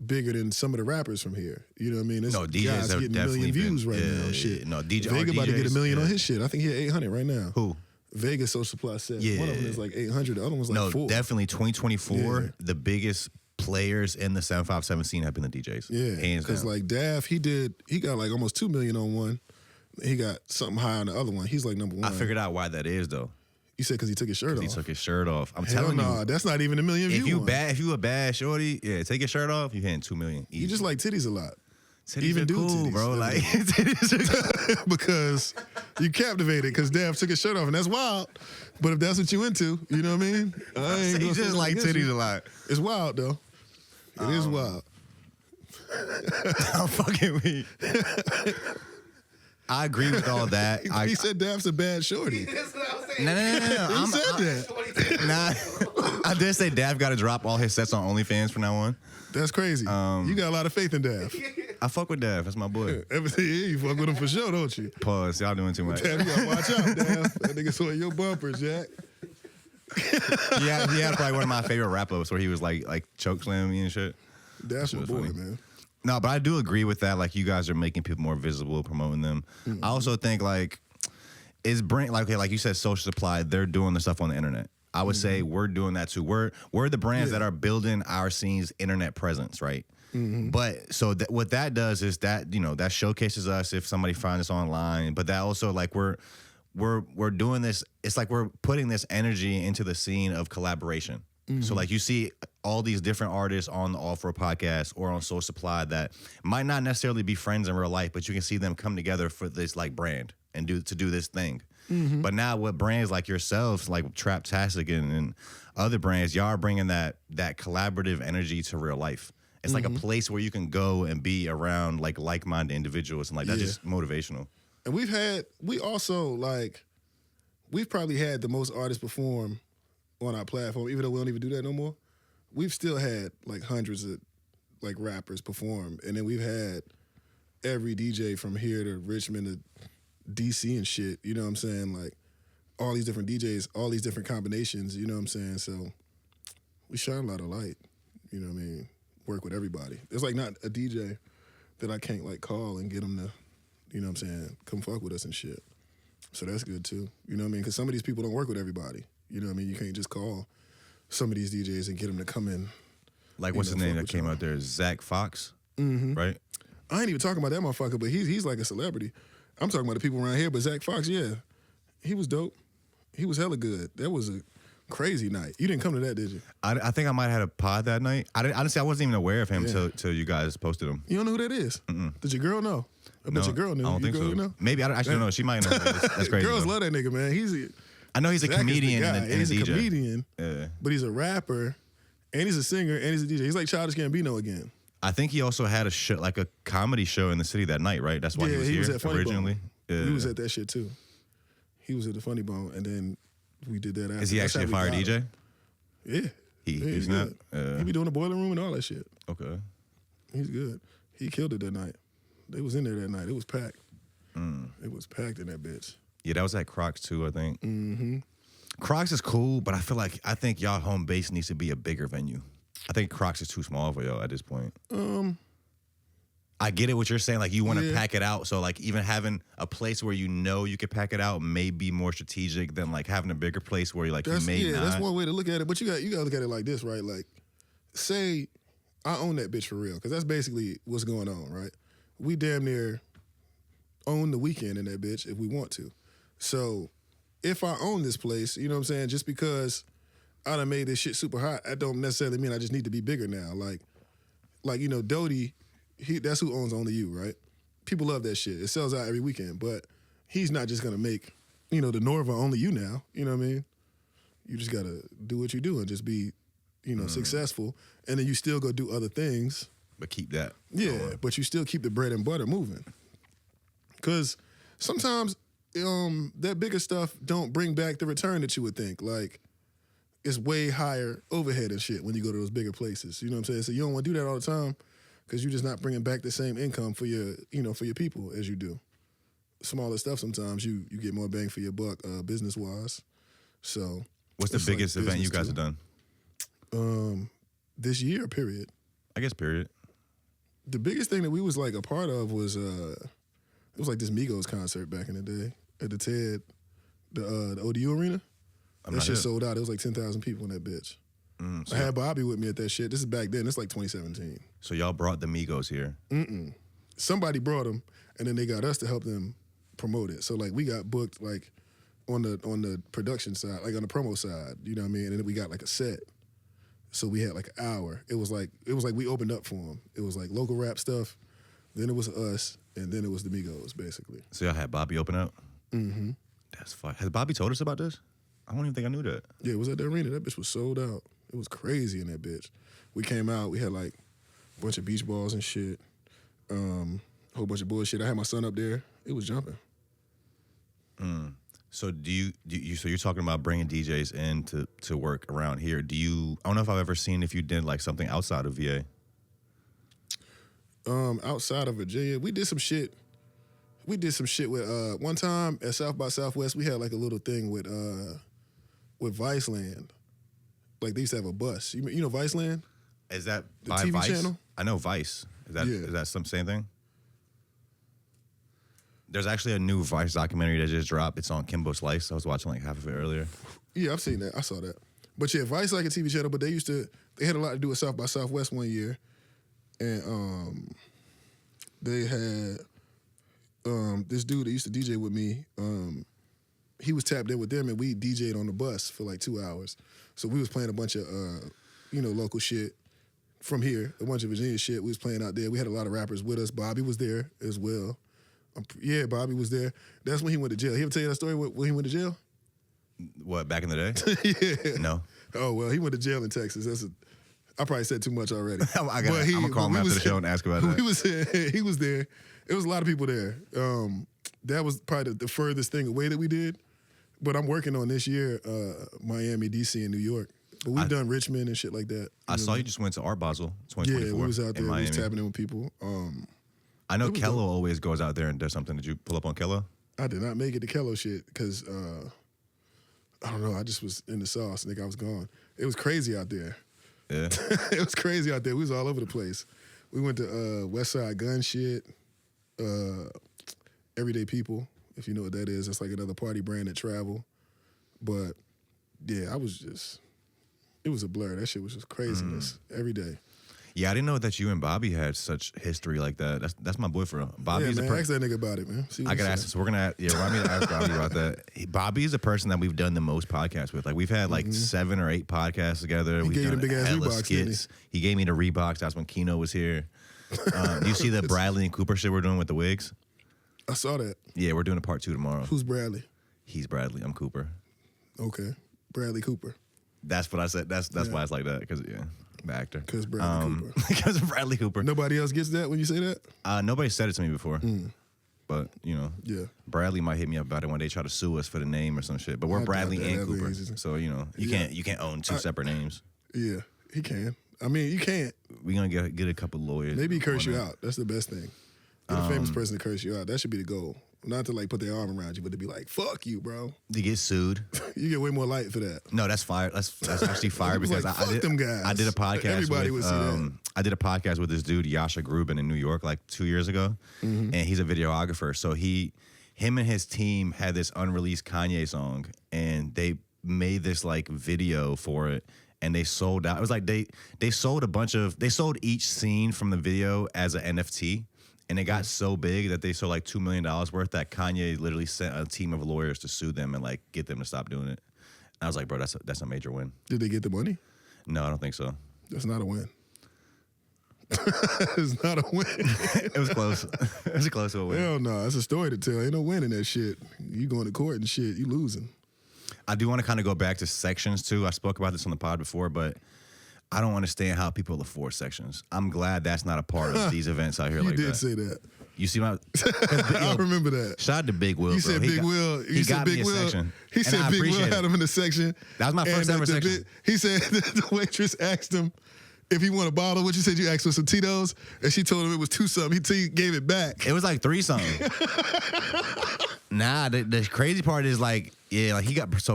bigger than some of the rappers from here. You know what I mean? No, DJs have getting a million views right now. Shit. No, DJ, Vega about to get 1 million on his shit. I think he had 800 right now. Who? Vega Social Supply said. Yeah. One of them is like 800. The other one's like 4. No, definitely 2024, the biggest players in the 757 scene have been the DJs. Yeah. Hands down. Because like Daff, he got like almost 2 million on one. He got something high on the other one. He's like number 1. I figured out why that is though. You said because he took his shirt off. He took his shirt off. I'm Hell telling nah, you. that's not even 1 million views. If you a bad shorty, take your shirt off, you hitting 2 million. Easy. You just like titties a lot. Titties even are do cool, titties, bro. Like titties are cool. Because you captivated because Dav took his shirt off and that's wild. But if that's what you into, you know what I mean? I ain't You gonna just say like against titties you. a lot. It's wild though. It is wild. I'm fucking weak. I agree with all that. He said Dav's a bad shorty. That's what I was saying. No. He said that. Nah, I did say Dav got to drop all his sets on OnlyFans from now on. That's crazy. You got a lot of faith in Dav. I fuck with Dav. That's my boy. You fuck with him for sure, don't you? Pause. Y'all doing too much. Dav, you gotta watch out, Dav. That nigga saw your bumper, Jack. He had probably one of my favorite rap ups where he was like choke slamming me and shit. That's my boy, funny. man. No, but I do agree with that. Like, you guys are making people more visible, promoting them. I also think, like, like you said, Social Supply, they're doing the stuff on the internet. I would say we're doing that too. We're the brands that are building our scene's internet presence, right? But so what that does is that, you know, that showcases us if somebody finds us online. But that also, like, we're doing this. It's like we're putting this energy into the scene of collaboration. So, like, you see all these different artists on the Off-Road podcast or on Soul Supply that might not necessarily be friends in real life, but you can see them come together for this, like, brand and do this thing. But now with brands like yourselves, like Traptastic and other brands, y'all are bringing that collaborative energy to real life. It's like a place where you can go and be around, like, like-minded individuals, and, like, that's just motivational. And we also, like, we've probably had the most artists perform on our platform, even though we don't even do that no more. We've still had, like, hundreds of, like, rappers perform. And then we've had every DJ from here to Richmond to DC and shit, you know what I'm saying? Like, all these different DJs, all these different combinations, you know what I'm saying? So we shine a lot of light, you know what I mean? Work with everybody. There's, like, not a DJ that I can't, like, call and get them to, you know what I'm saying, come fuck with us and shit. So that's good, too. You know what I mean? Because some of these people don't work with everybody. You know what I mean? You can't just call some of these DJs and get them to come in. Like, what's his name that came out there? Zach Fox, right? I ain't even talking about that motherfucker, but he's like a celebrity. I'm talking about the people around here, but Zach Fox, yeah. He was dope. He was hella good. That was a crazy night. You didn't come to that, did you? I think I might have had a pod that night. Honestly, I wasn't even aware of him till you guys posted him. You don't know who that is? Did your girl know? I bet your girl knew. I don't think so. Know? Maybe I actually don't know. She might know. That's crazy. Girls love that nigga, man. I know he's a comedian and he's a DJ. a comedian, yeah. But he's a rapper, and he's a singer, and he's a DJ. He's like Childish Gambino again. I think he also had a show, like a comedy show in the city that night, right? That's why he was here was at Funny originally. Bone. Yeah. He was at that shit too. He was at the Funny Bone, and then we did that after. Is he actually a fire DJ? Yeah. He's not. He be doing the boiler room and all that shit. Okay. He's good. He killed it that night. They was in there that night. It was packed. It was packed in that bitch. Yeah, that was at Crocs too, I think. Crocs is cool, but I think y'all home base needs to be a bigger venue. I think Crocs is too small for y'all at this point. I get it what you're saying. Like, you want to pack it out. So, like, even having a place where you know you could pack it out may be more strategic than, like, having a bigger place where you're like, you may not. That's one way to look at it. But you got to look at it like this, right? Like, say I own that bitch for real, because that's basically what's going on, right? We damn near own the weekend in that bitch if we want to. So if I own this place, you know what I'm saying, just because I done made this shit super hot, that don't necessarily mean I just need to be bigger now. Like you know, Doty, that's who owns Only You, right? People love that shit. It sells out every weekend, but he's not just gonna make, you know, the Norva Only You now. You know what I mean? You just gotta do what you do and just be, you know, successful, and then you still go do other things. But keep that. Yeah, but you still keep the bread and butter moving. Because sometimes that bigger stuff don't bring back the return that you would think. Like, it's way higher overhead and shit when you go to those bigger places. You know what I'm saying? So you don't want to do that all the time because you're just not bringing back the same income for your, you know, for your people as you do. Smaller stuff, sometimes you get more bang for your buck business-wise. So what's the biggest event you guys have done? This year, period. I guess period. The biggest thing that we was like a part of was it was like this Migos concert back in the day at the TED, the ODU Arena. That shit sold out. It was like 10,000 people in that bitch. I had Bobby with me at that shit. This is back then. It's like 2017. So y'all brought the Migos here? Somebody brought them, and then they got us to help them promote it. So like we got booked like on the production side, like on the promo side. You know what I mean? And then we got like a set. So we had like an hour. It was like we opened up for them. It was like local rap stuff. Then it was us, and then it was the Migos, basically. So y'all had Bobby open up? Mm-hmm. That's fun. Has Bobby told us about this? I don't even think I knew that. Yeah, it was at the arena. That bitch was sold out. It was crazy in that bitch. We came out. We had like a bunch of beach balls and shit. A whole bunch of bullshit. I had my son up there. It was jumping. So so you're talking about bringing DJs in to work around here. I don't know if I've ever seen if you did like something outside of VA. Outside of Virginia, we did some shit. We did some shit with one time at South by Southwest. We had like a little thing with Viceland. Like they used to have a bus. You know Viceland? Is that the by TV Vice? channel? I know Vice. Is that some same thing? There's actually a new Vice documentary that just dropped. It's on Kimbo Slice. I was watching like half of it earlier. Yeah, I've seen that. I saw that. But yeah, Vice like a TV channel, but they had a lot to do with South by Southwest one year. And they had this dude that used to DJ with me. He was tapped in with them, and we DJ'd on the bus for like 2 hours. So we was playing a bunch of, local shit from here, a bunch of Virginia shit. We was playing out there. We had a lot of rappers with us. Bobby was there as well. Bobby was there. That's when he went to jail. He ever tell you that story when he went to jail? What, back in the day? Yeah. No. Oh, well, he went to jail in Texas. I probably said too much already. I'm going to call him after the show and ask about that. He was there. It was a lot of people there. That was probably the furthest thing away that we did. But I'm working on this year, Miami, D.C., and New York. But we've done Richmond and shit like that. I saw you just went to Art Basel 2024. Yeah, we was out there. We was tapping in with people. I know Kello always goes out there and does something. Did you pull up on Kello? I did not make it to Kello shit because, I don't know, I just was in the sauce. Nigga, I was gone. It was crazy out there. Yeah. It was crazy out there. We was all over the place. We went to West Side Gun shit, Everyday People, if you know what that is. That's like another party brand that travel. But, yeah, it was a blur. That shit was just craziness every day. Yeah, I didn't know that you and Bobby had such history like that. That's my boyfriend. Bobby's man, ask that nigga about it, man. I gotta ask him. So we're gonna remind me to ask Bobby about that. Bobby is a person that we've done the most podcasts with. Like we've had like 7 or 8 podcasts together. He We've gave done you the big ass hella Reeboks, skits. He gave me the Reeboks. That's when Keno was here. You see the Bradley and Cooper shit we're doing with the wigs? I saw that. Yeah, we're doing a part 2 tomorrow. Who's Bradley? He's Bradley. I'm Cooper. Okay, Bradley Cooper. That's what I said. That's why it's like that. Because the actor. Because Bradley Cooper. Because of Bradley Cooper. Nobody else gets that when you say that? Nobody said it to me before. But, yeah. Bradley might hit me up about it one day, try to sue us for the name or some shit. But we're Bradley and Cooper. So, you can't own 2 separate names. Yeah, he can. I mean, you can't. We're going to get a couple lawyers. Maybe curse you out. That's the best thing. Get a famous person to curse you out. That should be the goal. Not to like put their arm around you, but to be like, fuck you, bro. To get sued. You get way more light for that. No, that's fire. That's actually fire because like, fuck them guys. I did a podcast Everybody would see that. I did a podcast with this dude, Yasha Grubin, in New York like 2 years ago. And he's a videographer. So him and his team had this unreleased Kanye song and they made this like video for it. And they sold out. It was like they sold each scene from the video as an NFT. And it got so big that they sold like $2 million worth that Kanye literally sent a team of lawyers to sue them and like get them to stop doing it. And I was like, bro, that's a major win. Did they get the money? No, I don't think so. That's not a win. It's not a win. It was close. It was close to a win. Hell no, that's a story to tell. Ain't no winning that shit. You going to court and shit, you losing. I do want to kind of go back to sections too. I spoke about this on the pod before, but I don't understand how people afford sections. I'm glad that's not a part of these events out here like that. You did say that. You see my... I remember that. Shout out to Big Will, You bro. said Big Will. He got me a section. He said Big Will had him in the section. That was my first ever section. He said the waitress asked him if he want a bottle. What you said you asked for some Tito's? And she told him it was 2 something. He gave it back. It was like 3 something. Nah, the crazy part is like, yeah, like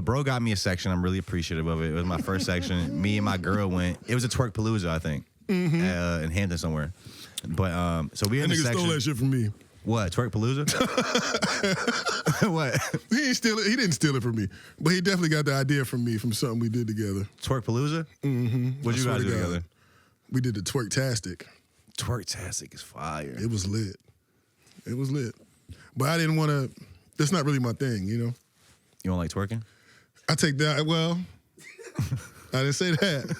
bro got me a section. I'm really appreciative of it. It was my first section. Me and my girl went. It was a Twerk Palooza, I think, in Hampton somewhere. But so we in the section. That nigga stole that shit from me. What, Twerk Palooza? What? He didn't steal it. He didn't steal it from me, but he definitely got the idea from me from something we did together. Twerk Palooza? What'd you guys do together? We did the Twerktastic. Twerktastic is fire. It was lit. It was lit. But I didn't want to. That's not really my thing, you know. You don't like twerking? I take that. Well, I didn't say that.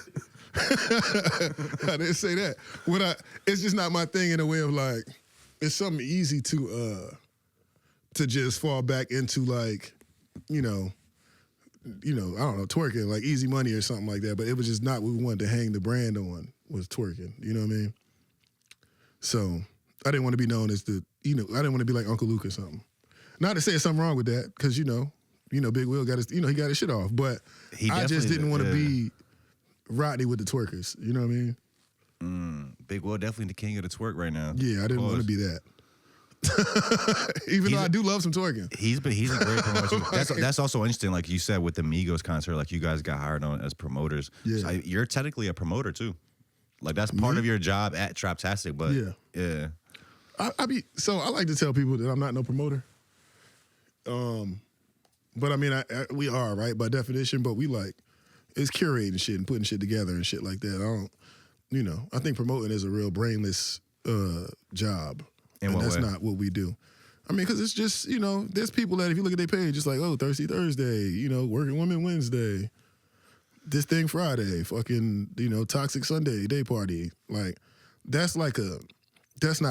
I didn't say that. It's just not my thing in a way of like. It's something easy to just fall back into like, I don't know, twerking, like Easy Money or something like that. But it was just not what we wanted to hang the brand on was twerking. You know what I mean? So I didn't want to be known as I didn't want to be like Uncle Luke or something. Not to say there's something wrong with that, because Big Will got his, he got his shit off. But I just didn't want to be Rodney with the twerkers. You know what I mean? Big Will definitely the king of the twerk right now. Yeah, I didn't want to be that. Even though I do love some twerking. He's a great promoter. That's also interesting, like you said, with the Migos concert, like you guys got hired on as promoters. Yeah. So you're technically a promoter too. Like that's part of your job at Traptastic. But yeah. I like to tell people that I'm not no promoter. But I mean, we are, right, by definition, but we like, it's curating shit and putting shit together and shit like that. I think promoting is a real brainless job. And that's not what we do. I mean, because it's just, there's people that if you look at their page, it's like, oh, Thirsty Thursday, Working Women Wednesday, this thing Friday, fucking, Toxic Sunday, day party. Like, that's not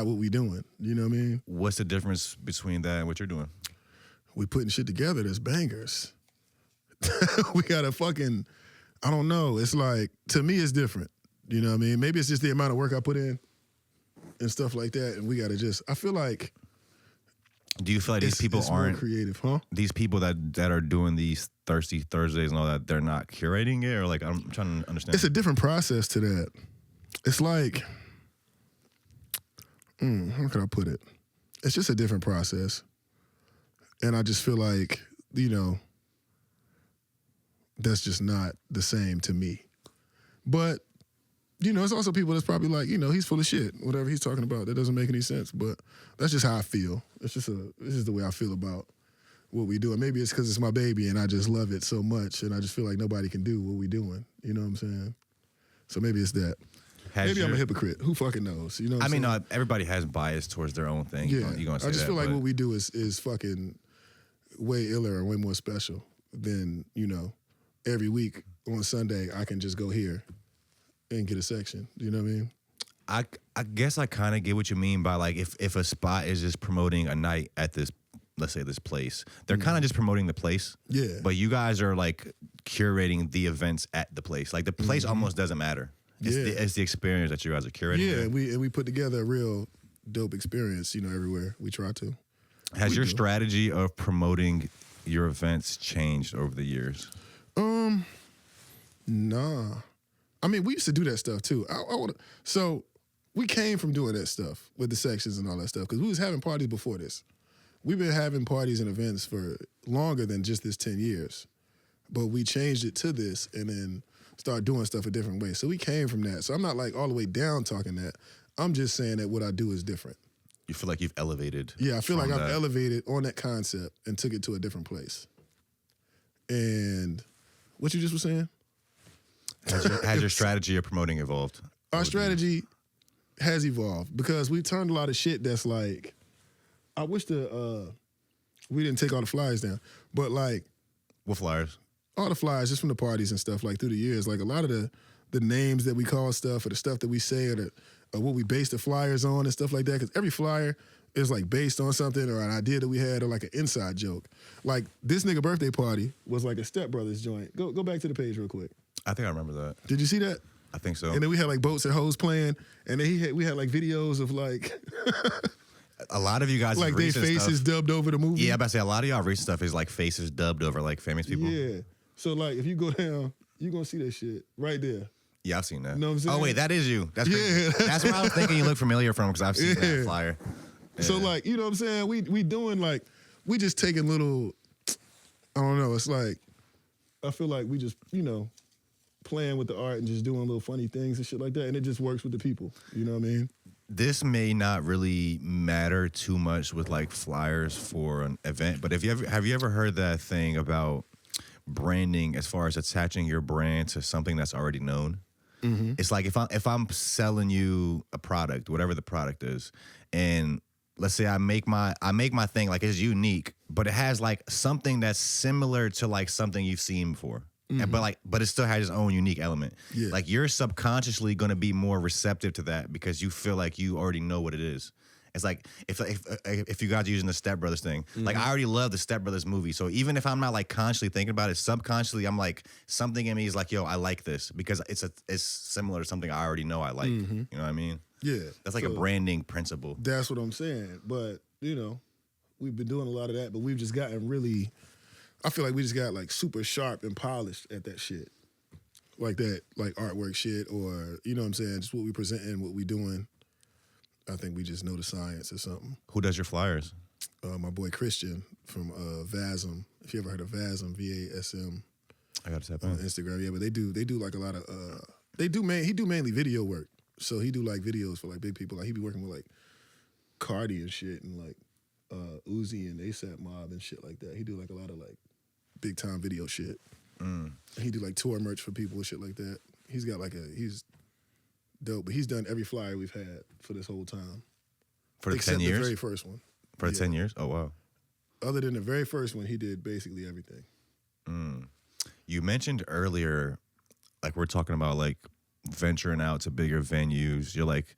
what we doing. You know what I mean? What's the difference between that and what you're doing? We putting shit together that's bangers. We got to fucking, I don't know. It's like, to me, it's different. You know what I mean? Maybe it's just the amount of work I put in and stuff like that. And we got to I feel like. Do you feel like these people aren't more creative, huh? These people that are doing these Thirsty Thursdays and all that, they're not curating it? Or like, I'm trying to understand. It's a different process to that. It's like, how can I put it? It's just a different process. And I just feel like, that's just not the same to me. But, it's also people that's probably like, he's full of shit. Whatever he's talking about, that doesn't make any sense. But that's just how I feel. This is the way I feel about what we do. And maybe it's because it's my baby and I just love it so much. And I just feel like nobody can do what we doing. You know what I'm saying? So maybe it's that. Maybe I'm a hypocrite. Who fucking knows? I mean, no, everybody has bias towards their own thing. Yeah. You're gonna say I just that, feel like what we do is fucking way iller and way more special than, every week on Sunday I can just go here and get a section. You know what I mean? I guess I kind of get what you mean by like if a spot is just promoting a night at this, let's say this place, they're kind of just promoting the place. Yeah. But you guys are like curating the events at the place. Like the place almost doesn't matter. It's the experience that you guys are curating. Yeah, and we put together a real dope experience, everywhere we try to. Has your strategy of promoting your events changed over the years? Nah. I mean, we used to do that stuff too. So we came from doing that stuff with the sections and all that stuff because we was having parties before this. We've been having parties and events for longer than just this 10 years. But we changed it to this and then started doing stuff a different way. So we came from that. So I'm not like all the way down talking that. I'm just saying that what I do is different. You feel like you've elevated. Yeah, I feel like I've elevated on that concept and took it to a different place. And what you just were saying? Has your strategy of promoting evolved? Our strategy has evolved because we turned a lot of shit that's like, I wish we didn't take all the flyers down, but like. What flyers? All the flyers just from the parties and stuff like through the years. Like a lot of the names that we call stuff or the stuff that we say or what we base the flyers on and stuff like that. Because every flyer is like based on something or an idea that we had or like an inside joke. Like this nigga birthday party was like a Step Brothers joint. Go back to the page real quick. I think I remember that. Did you see that? I think so. And then we had like Boats and Hoes playing, and then we had like videos of like a lot of you guys like their faces dubbed over the movie. Yeah, I'm about to say a lot of y'all recent stuff is like faces dubbed over like famous people. Yeah. So like if you go down, you're gonna see that shit right there. Yeah, I've seen that. You know what I'm saying? Oh wait, that is you. That's crazy. Yeah. That's where I was thinking you look familiar from because I've seen that flyer. Yeah. So like, you know what I'm saying? We doing like, we just taking little, I don't know, it's like, I feel like we just, playing with the art and just doing little funny things and shit like that. And it just works with the people. You know what I mean? This may not really matter too much with like flyers for an event, but have you ever heard that thing about branding as far as attaching your brand to something that's already known? Mm-hmm. It's like if I'm selling you a product, whatever the product is, and let's say I make my thing like it's unique, but it has like something that's similar to like something you've seen before. Mm-hmm. But it still has its own unique element. Yeah. Like you're subconsciously going to be more receptive to that because you feel like you already know what it is. It's like if you guys are using the Step Brothers thing, like I already love the Step Brothers movie. So even if I'm not like consciously thinking about it, subconsciously I'm like something in me is like, yo, I like this because it's similar to something I already know I like. Mm-hmm. You know what I mean? Yeah. That's like a branding principle. That's what I'm saying. But we've been doing a lot of that, but we've just gotten really. I feel like we just got like super sharp and polished at that shit. Like that, like artwork shit or, you know what I'm saying, just what we presenting, what we doing. I think we just know the science or something. Who does your flyers? My boy Christian from VASM. If you ever heard of VASM, VASM. I got to tap on Instagram. Yeah, but they do like a lot of he do mainly video work. So he do like videos for like big people. Like he be working with like Cardi and shit, and like Uzi and ASAP Mob and shit like that. He do like a lot of like big time video shit. He do like tour merch for people and shit like that. He's got like he's dope, but he's done every flyer we've had for this whole time. For the except 10 years? the very first one. For the 10 years? Oh, wow. Other than the very first one, he did basically everything. You mentioned earlier, like we're talking about like venturing out to bigger venues. You're like,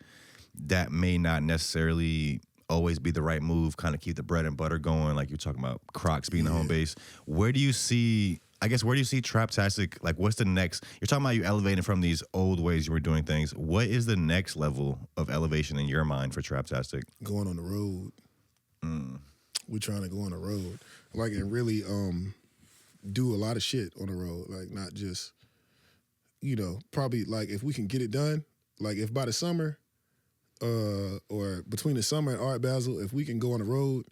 that may not necessarily always be the right move, kind of keep the bread and butter going. Like you're talking about Crocs being the home base. Where do you see Traptastic? Like what's the next, you're talking about you elevating from these old ways you were doing things. What is the next level of elevation in your mind for Traptastic? Going on the road. We're trying to go on the road. Like, and really do a lot of shit on the road. Like, not just, probably, like, if we can get it done, like, if by the summer or between the summer and Art Basel, if we can go on the road,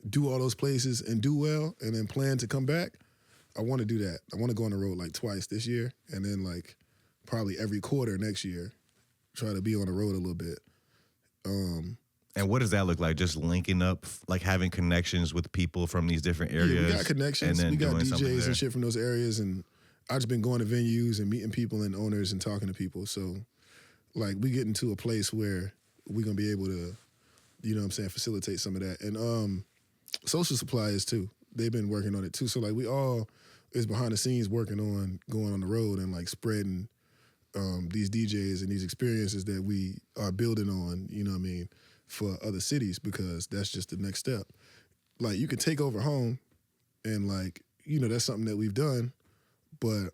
do all those places and do well, and then plan to come back, I want to do that. I want to go on the road, like, twice this year, and then, like, probably every quarter next year, try to be on the road a little bit. And what does that look like? Just linking up, like having connections with people from these different areas? Yeah, we got connections. And then we got doing DJs and shit from those areas. And I've just been going to venues and meeting people and owners and talking to people. So, like, we get into a place where we're going to be able to, facilitate some of that. And Social Supply is too. They've been working on it too. So, like, we all is behind the scenes working on going on the road and, like, spreading these DJs and these experiences that we are building on, for other cities, because that's just the next step. Like, you can take over home and, like, that's something that we've done, but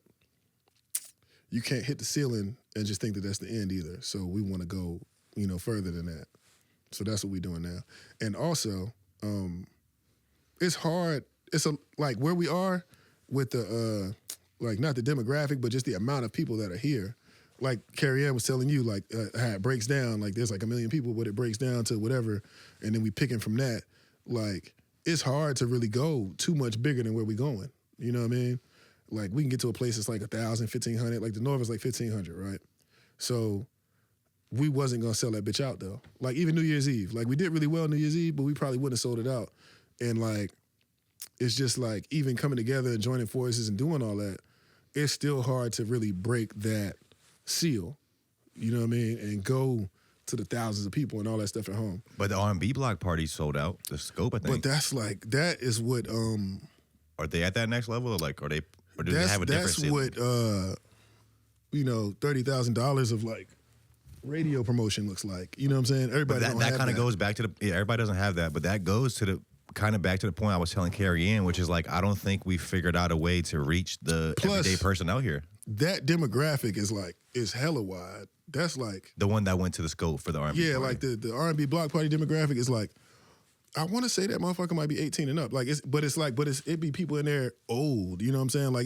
you can't hit the ceiling and just think that that's the end either. So we want to go, further than that. So that's what we're doing now. And also, it's hard. It's like where we are with the, like, not the demographic, but just the amount of people that are here. Like Carrie Ann was telling you, like, how it breaks down. Like, there's like 1 million people, but it breaks down to whatever, and then we picking from that. Like, it's hard to really go too much bigger than where we going. You know what I mean? Like, we can get to a place that's like 1,000, 1,500. Like, the North is like 1,500, right? So we wasn't going to sell that bitch out, though. Like, even New Year's Eve. Like, we did really well New Year's Eve, but we probably wouldn't have sold it out. And, like, it's just, like, even coming together and joining forces and doing all that, it's still hard to really break that seal, you know what I mean, and go to the thousands of people and all that stuff at home. But the R&B block party sold out. The Scope, I think. But that's like, that is what are they at that next level, or like, or do they have a different ceiling? That's what $30,000 of like radio promotion looks like. You know what I'm saying? Everybody But that kind of goes back to everybody doesn't have that, but that goes to the kind of back to the point I was telling Carrie Ann, which is like, I don't think we figured out a way to reach the everyday person out here. That demographic is hella wide. That's like the one that went to the Scope for the R&B. Yeah, party. like the R&B block party demographic is like, I want to say that motherfucker might be 18 and up. Like, it be people in there old. You know what I'm saying? Like,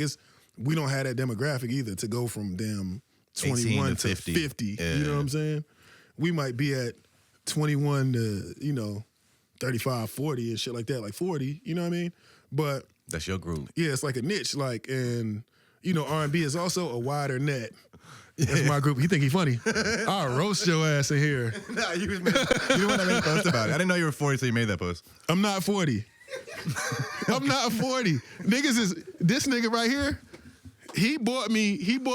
we don't have that demographic either to go from damn 21 to 50. Yeah. You know what I'm saying? We might be at 21 to 35, 40 and shit like that, like 40. You know what I mean? But that's your group. Yeah, it's like a niche. Like, and R&B is also a wider net. That's my group. You think he funny? I'll roast your ass in here. Nah, you the one that made a post about it. I didn't know you were 40, so you made that post. I'm not 40. I'm not 40. This nigga right here, he bought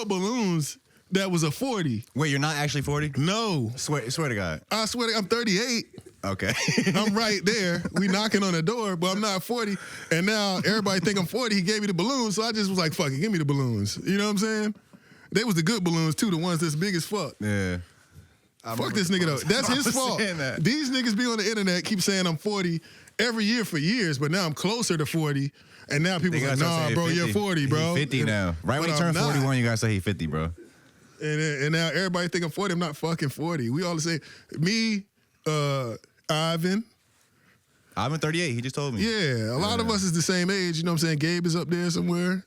balloons that was a 40. Wait, you're not actually 40? No. Swear to God. I swear to, I'm 38. Okay. I'm right there. We knocking on the door, but I'm not 40. And now everybody think I'm 40. He gave me the balloons, so I just was like, fuck it, give me the balloons. You know what I'm saying? They was the good balloons too, the ones that's big as fuck. Yeah. Fuck this nigga though. That's his fault. These niggas be on the internet, keep saying I'm 40 every year for years, but now I'm closer to 40. And now people like, nah, bro, 50. You're 40, bro. He's 50 now. Right when he turned 41, you gotta say he's 50, bro. And now everybody think I'm 40. I'm not fucking 40. We all say, me, Ivan. Ivan 38, he just told me. Yeah, a lot of us is the same age. You know what I'm saying? Gabe is up there somewhere.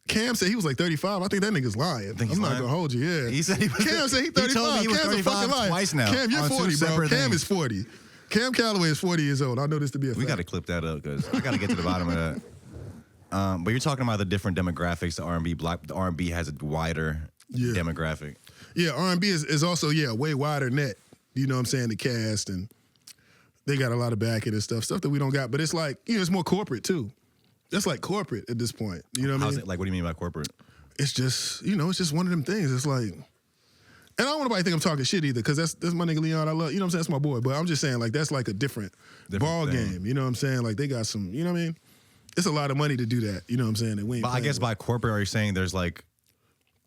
Cam said he was like 35. I think that nigga's lying. I'm not gonna hold you. Yeah, he said he was. Cam said he's 35. He told me he was Cam's 35 a fucking liar. twice now. Cam, you're 40, bro. Cam is 40. Cam Calloway is 40 years old. I know this to be a fact. We got to clip that up because I got to get to the bottom of that. But you're talking about the different demographics. The R&B has a wider demographic. Yeah, R&B is also, a way wider net. You know what I'm saying? The cast, and they got a lot of backing and stuff that we don't got. But it's like, it's more corporate too. That's like corporate at this point. You know what I mean? How's it, like, what do you mean by corporate? It's just, it's just one of them things. It's like, and I don't want nobody to think I'm talking shit either, because that's my nigga Leon. I love, you know what I'm saying? That's my boy. But I'm just saying, like, that's like a different ball thing. game. You know what I'm saying? Like, they got some, you know what I mean? It's a lot of money to do that. You know what I'm saying? And we ain't But I guess with. by corporate, are you saying there's like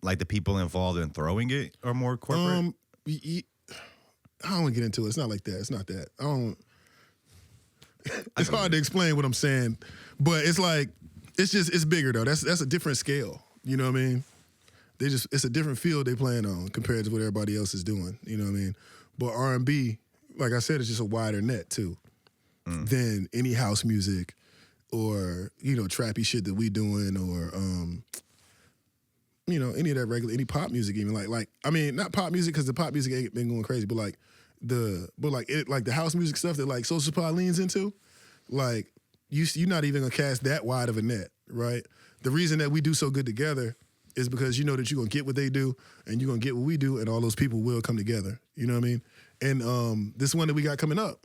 the people involved in throwing it are more corporate? I don't want to get into it. It's not like that. It's not that. I don't. It's hard to explain what I'm saying, but it's like it's bigger though. That's a different scale. You know what I mean? It's a different field they playing on compared to what everybody else is doing. You know what I mean? But R&B, like I said, it's just a wider net too than any house music or trappy shit that we doing or any of that regular, any pop music even like I mean not pop music because the pop music ain't been going crazy, but like the house music stuff that like Social Supply leans into, like you're not even gonna cast that wide of a net, right? The reason that we do so good together is because you know that you're gonna get what they do and you're gonna get what we do, and all those people will come together. You know what I mean? And this one that we got coming up,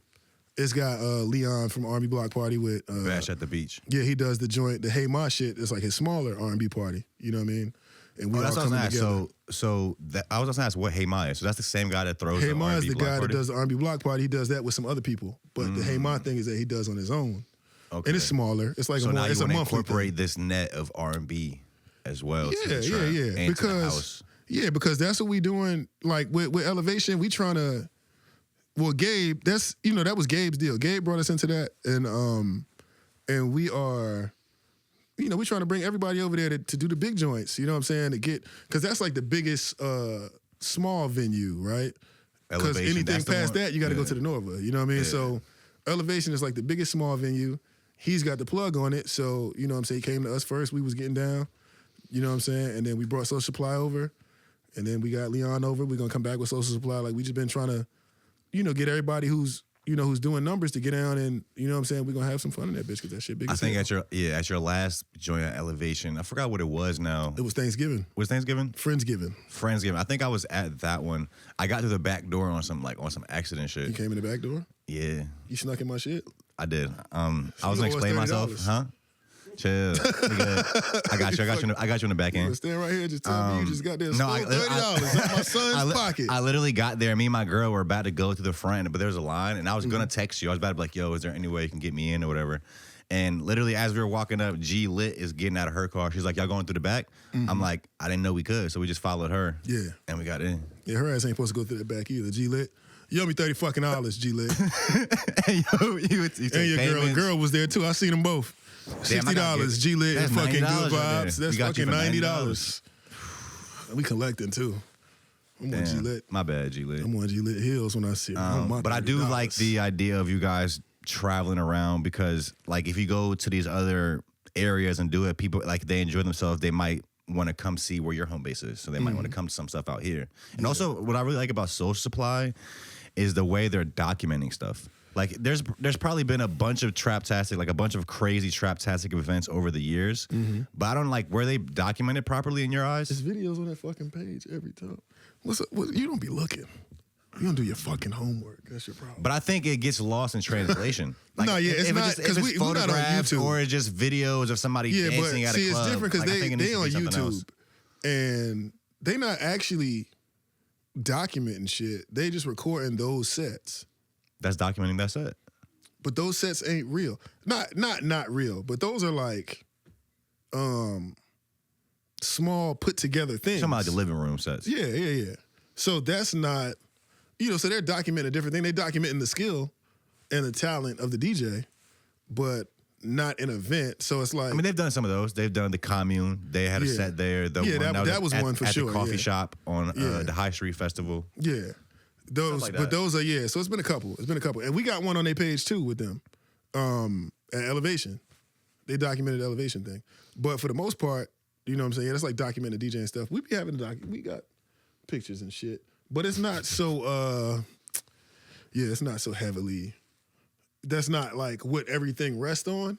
it's got Leon from R&B Block Party with Bash at the Beach. Yeah, he does the joint, the Hey Ma shit. It's like his smaller R&B party. You know what I mean? And we all that's what I was coming gonna together. ask. So I was just gonna ask what Hey Ma is. So that's the same guy that throws Hey the Ma R&B is the block guy party? that does the R&B Block Party. He does that with some other people. But the Hey Ma thing is that he does on his own. Okay. And it's smaller. It's like So now it's you a want to monthly incorporate thing. this net of R&B as well. to the trap Yeah. and to the Because house. that's what we doing. Like with Elevation, we trying to. Well, Gabe, that was Gabe's deal. Gabe brought us into that, and we are. We're trying to bring everybody over there to do the big joints. You know what I'm saying? Because that's like the biggest small venue, right? Because Elevation, anything that's the past one? that, you got to go Yeah. to the Nova. You know what I mean? Yeah. So Elevation is like the biggest small venue. He's got the plug on it. So, you know what I'm saying? He came to us first. We was getting down. You know what I'm saying? And then we brought Social Supply over. And then we got Leon over. We're going to come back with Social Supply. Like, we just been trying to, get everybody who's doing numbers to get down, and you know what I'm saying, we're gonna have some fun in that bitch because that shit big I as think hell. at your last joint at Elevation, I forgot what it was now. It was Thanksgiving. Was Thanksgiving? Friendsgiving. I think I was at that one. I got through the back door on some accident shit. You came in the back door? Yeah, You snuck in my shit? I did. I was You gonna owe us explain myself, $30. huh? Chill. We good. I got you in the back You end. stand right here, just tell me you just got there. No, $30 out my son's pocket. I literally got there. Me and my girl were about to go to the front, but there was a line, and I was gonna text you. I was about to be like, "Yo, is there any way you can get me in or whatever?" And literally, as we were walking up, G Lit is getting out of her car. She's like, "Y'all going through the back?" I'm like, "I didn't know we could," so we just followed her. Yeah. and we got in. Yeah, her ass ain't supposed to go through that back either. G-Lit. You owe me $30 G-Lit. Hey, yo, you And your girl was there too. I seen them both. Damn, I gotta $60, get- G-Lit and that's fucking $90 Good right Vibes. there. That's We got you fucking for $90. We collecting too. I'm on G-Lit. My bad, G Lit. I'm on G-Lit Hills when I see them. But I do like the idea of you guys traveling around because, like, if you go to these other areas and do it, people, like, they enjoy themselves, they might want to come see where your home base is. So they might want to come to some stuff out here. And also, what I really like about Social Supply is the way they're documenting stuff. Like, there's probably been a bunch of Traptastic, like a bunch of crazy Traptastic events over the years, but I don't like where they documented properly in your eyes. There's videos on that fucking page every time. You don't be looking. You don't do your fucking homework. That's your problem. But I think it gets lost in translation. Like, No, yeah, it's if not, if 'cause we not on photographs YouTube. or it's just videos of somebody Yeah, but dancing at a see, club. it's different because Like, I think it needs they to on be something YouTube, else. and they not actually documenting shit. They just recording those sets. That's documenting that set. But those sets ain't real. Not real. But those are like small put together things. Talking about the living room sets. Yeah. So that's not, so they're documenting a different thing. They documenting the skill and the talent of the DJ, but not an event. So it's like, I mean, they've done some of those. They've done the Commune. They had a Yeah. set there. The Yeah, one that was at, one for at sure, the coffee yeah. shop on Yeah. the High Street Festival. yeah. Those, like but that. those are, yeah. So it's been a couple. And we got one on their page too with them at Elevation. They documented the Elevation thing. But for the most part, you know what I'm saying? Yeah, that's like documenting DJ and stuff. We be having we got pictures and shit. But it's not so, it's not so heavily. That's not like what everything rests on.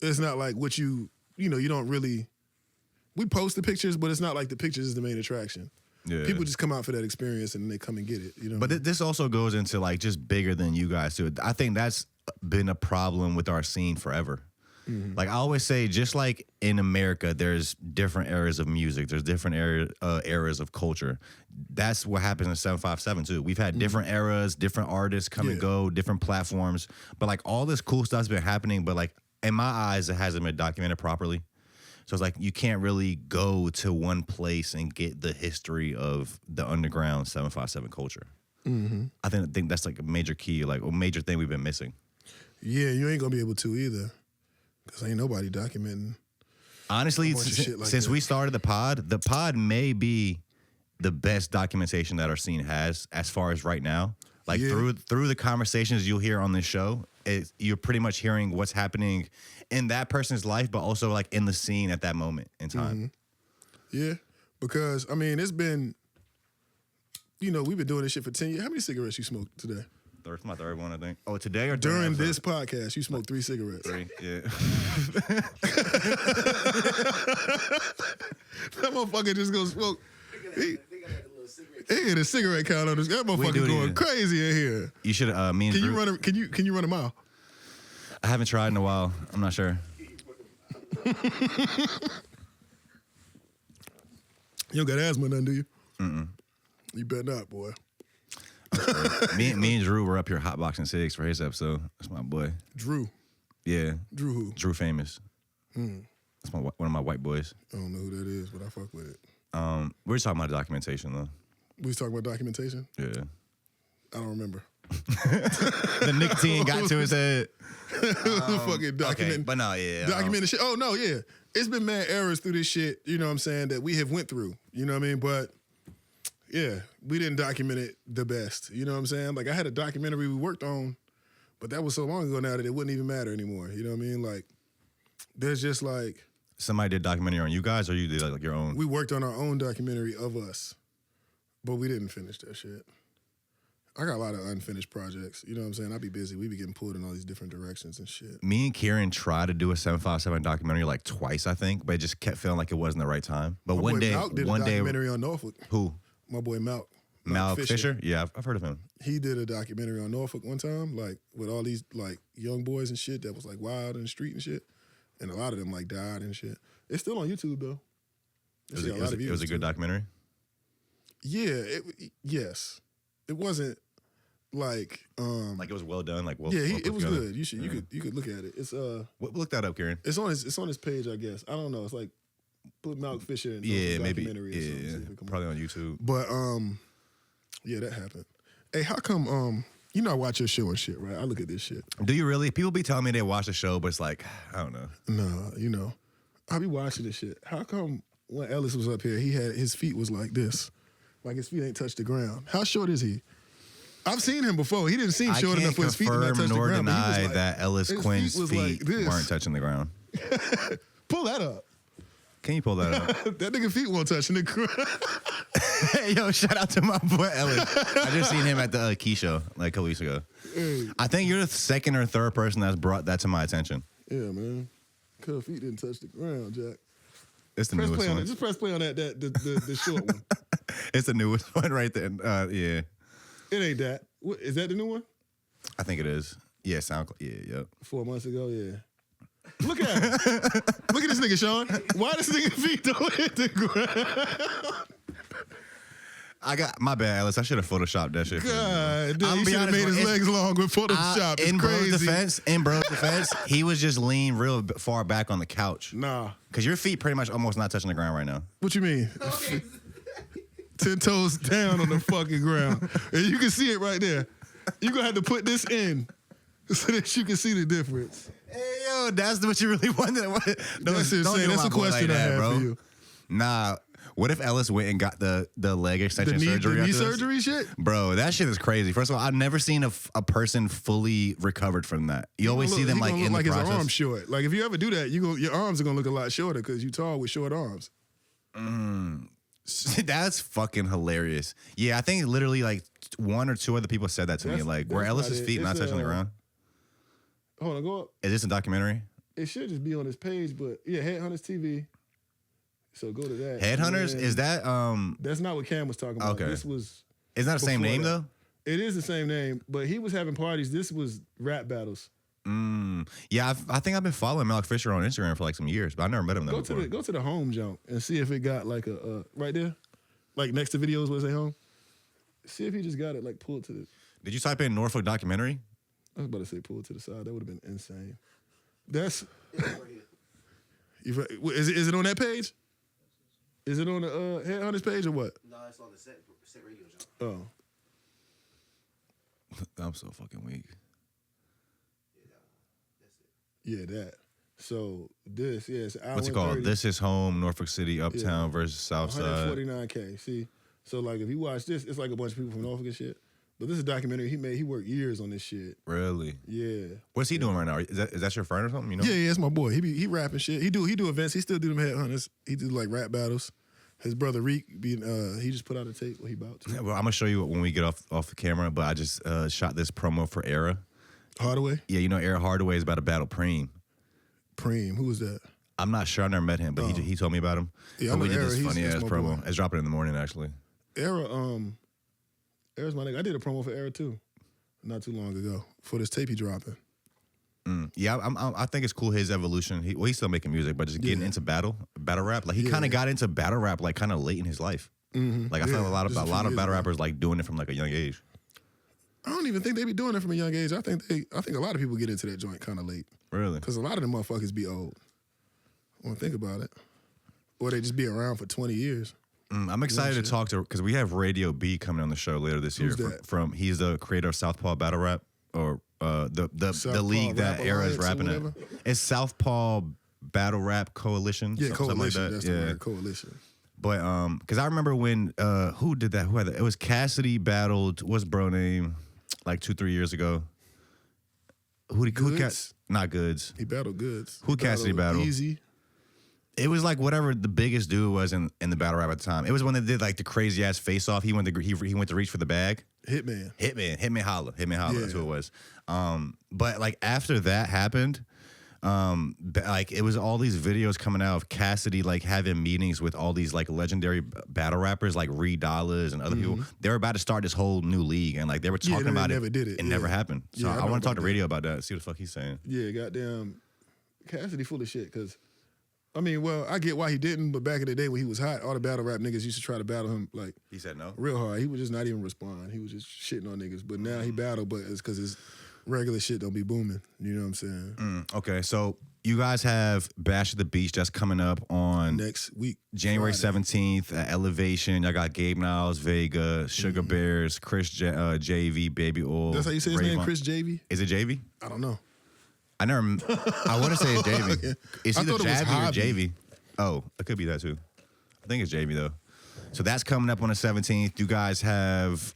It's not like what you don't really, we post the pictures, but it's not like the pictures is the main attraction. Yeah. People just come out for that experience and they come and get it. You know. But this also goes into like just bigger than you guys too. I think that's been a problem with our scene forever. Like I always say, just like in America, there's different eras of music. There's different eras of culture. That's what happens in 757 too. We've had different eras, different artists come and go, different platforms. But like all this cool stuff's been happening. But like in my eyes, it hasn't been documented properly. So it's like you can't really go to one place and get the history of the underground 757 culture. I think that's like a major key, like a major thing we've been missing. Yeah, you ain't gonna be able to either. Because ain't nobody documenting. Honestly, shit like since that. we started the pod may be the best documentation that our scene has as far as right now. Like through the conversations you'll hear on this show, you're pretty much hearing what's happening in that person's life, but also like in the scene at that moment in time. Yeah, because I mean, it's been, we've been doing this shit for 10 years. How many cigarettes you smoked today? It's my third one, I think. Oh, today or During this podcast, you smoked 3 cigarettes. 3, yeah. That motherfucker just gonna smoke. They got like a little cigarette. He had a cigarette count on this. That motherfucker do, going yeah. crazy in here. You should. Me and Can you Drew, run? Can you run a mile? I haven't tried in a while. I'm not sure. You don't got asthma, nothing, do you? You better not, boy. me and Drew were up here hotboxing 6 for his episode. That's my boy. Drew. Yeah. Drew who? Drew Famous. That's one of my white boys. I don't know who that is, but I fuck with it. We're just talking about documentation though. We was talking about documentation? Yeah. I don't remember. The nicotine got to his head. Fucking document. Okay, but no, yeah. Documented shit. Oh, no, yeah. It's been mad errors through this shit, you know what I'm saying, that we have went through. You know what I mean? But, yeah, we didn't document it the best. You know what I'm saying? Like, I had a documentary we worked on, but that was so long ago now that it wouldn't even matter anymore. You know what I mean? Like, there's just like... Somebody did a documentary on you guys, or you did like your own? We worked on our own documentary of us, but we didn't finish that shit. I got a lot of unfinished projects. You know what I'm saying? I be busy. We be getting pulled in all these different directions and shit. Me and Kieran tried to do a 757 documentary like twice, I think, but it just kept feeling like it wasn't the right time. But My one boy day, Malk did a documentary on Norfolk. Who? My boy Malk. Malk Fisher? Yeah, I've heard of him. He did a documentary on Norfolk one time, like with all these like young boys and shit that was like wild in the street and shit. And a lot of them like died and shit. It's still on YouTube though. It was a good documentary? Yeah, yes. It wasn't like like it was well done, like well. Yeah, well it was together. good. You could look at it. It's look that up, Kieran. It's on his page, I guess. I don't know. It's like put Malk Fisher in maybe documentary or something. See if it come probably up. on YouTube. But yeah, that happened. Hey, how come I watch your show and shit, right? I look at this shit. Do you really? People be telling me they watch the show, but it's like, I don't know. No, I be watching this shit. How come when Ellis was up here, his feet was like this? Like his feet ain't touched the ground. How short is he? I've seen him before. He didn't seem short enough for his feet to not touch the ground. Nor but he was deny like, that Ellis his Quinn's feet was feet like this. weren't touching the ground. Pull that up. Can you pull that up? That nigga feet won't touch the ground. Hey, yo, shout out to my boy Ellis. I just seen him at the Key show like a couple weeks ago. Hey. I think you're the second or third person that's brought that to my attention. Yeah, man. Cuz feet didn't touch the ground, Jack. It's the Press newest play on one. it. Just press play on the short one. It's the newest one right there. Yeah. It ain't that. What, is that the new one? I think it is. Yeah, SoundCloud. Yeah, yep. 4 months ago, yeah. Look at him. Look at this nigga, Sean. Why this nigga feet don't hit the ground? I got my bad, Ellis. I should have photoshopped that shit. God, damn, he should have made his legs long with Photoshop. It's in crazy. bro's defense, he was just leaned real far back on the couch. Nah. Because your feet pretty much almost not touching the ground right now. What you mean? 10 toes down on the fucking ground. And you can see it right there. You're going to have to put this in so that you can see the difference. Hey, yo, that's what you really wanted. That's insane. That's a question I have for you. Nah. What if Ellis went and got the leg extension surgery? The knee after this? surgery shit? Bro, that shit is crazy. First of all, I've never seen a person fully recovered from that. You always see them like in the process. His arms short. Like if you ever do that, your arms are gonna look a lot shorter because you tall with short arms. That's fucking hilarious. Yeah, I think literally like 1 or 2 other people said that to me. Like, were Ellis's feet not touching the ground? Hold on, go up. Is this a documentary? It should just be on his page, but yeah, Headhunters TV. So go to that. Headhunters? Is that That's not what Cam was talking about. Okay. This was. Is that the same before name that. though? It is the same name, but he was having parties. This was rap battles. Yeah, I think I've been following Malik Fisher on Instagram for like some years, but I never met him though. Go to the home jump and see if it got like a right there, like next to videos where it say home. See if he just got it like pulled to the. Did you type in Norfolk documentary? I was about to say pull it to the side. That would have been insane. That's. Is it on that page? Is it on the Headhunters page or what? No, it's on the set radio jump. Oh. I'm so fucking weak. Yeah, that. So this, it's hour What's it called? 30, This is Home, Norfolk City, Uptown versus Southside. 149K. See, so like if you watch this, it's like a bunch of people from Norfolk and shit. But this is a documentary he made. He worked years on this shit. Really? Yeah. What's he doing right now? Is that your friend or something? You know? Yeah, it's my boy. He rapping shit. He do events. He still do them Headhunters. He do like rap battles. His brother Reek, he just put out a tape. What he about to. Well, I'm gonna show you when we get off the camera. But I just shot this promo for Era. Hardaway? Yeah, you know Era Hardaway is about to battle Preem. Preem, who was that? I'm not sure. I never met him, but he told me about him. Yeah, but I we know did Era. this funny He's ass my promo. boy. It's dropping in the morning actually. Era's my nigga. I did a promo for Era too, not too long ago for this tape he dropping. Yeah, I think it's cool his evolution. He's still making music, but just getting into battle rap. Like he kind of got into battle rap like kind of late in his life. Mm-hmm. Like I feel a lot of battle ago. rappers like doing it from like a young age. I don't even think they be doing it from a young age. I think a lot of people get into that joint kind of late. Really? Because a lot of them motherfuckers be old. When I think about it. Or they just be around for 20 years. I'm excited to talk to because we have Radio B coming on the show later this year. Who's that? He's the creator of Southpaw Battle Rap or the league that Era is rapping at. It's Southpaw Battle Rap Coalition. Yeah, something coalition. like that. That's the word, coalition. But because I remember when who did that? Who had that? It was Cassidy battled. What's bro name? Like 2-3 years ago. Goods? Not Goods. He battled Goods. Who Cassidy battled? Easy. It was like whatever the biggest dude was in the battle rap at the time. It was when they did like the crazy ass face off. He went to reach for the bag. Hitman Holla. That's who it was. But like after that happened, like it was all these videos coming out of Cassidy like having meetings with all these like legendary battle rappers like Reed Dollars and other people. They were about to start this whole new league and like they were talking about never did it. It never happened. So I want to talk to that. Radio about that. See what the fuck he's saying. Yeah, goddamn. Cassidy full of shit because. I mean, well, I get why he didn't, but back in the day when he was hot, all the battle rap niggas used to try to battle him like he said no, real hard. He would just not even respond. He was just shitting on niggas. But now he battled, but it's because his regular shit don't be booming. You know what I'm saying? Okay, so you guys have Bash at the Beach that's coming up on next week, January Friday. 17th at Elevation. Y'all got Gabe Niles, Vega, Sugar Bears, Chris JV, Baby Oil. That's how you say his name, Chris JV? Is it JV? I don't know. I want to say it's JV. Okay. It's I either thought it was Javi or Hobby. JV. Oh, it could be that too. I think it's JV though. So that's coming up on the 17th. You guys have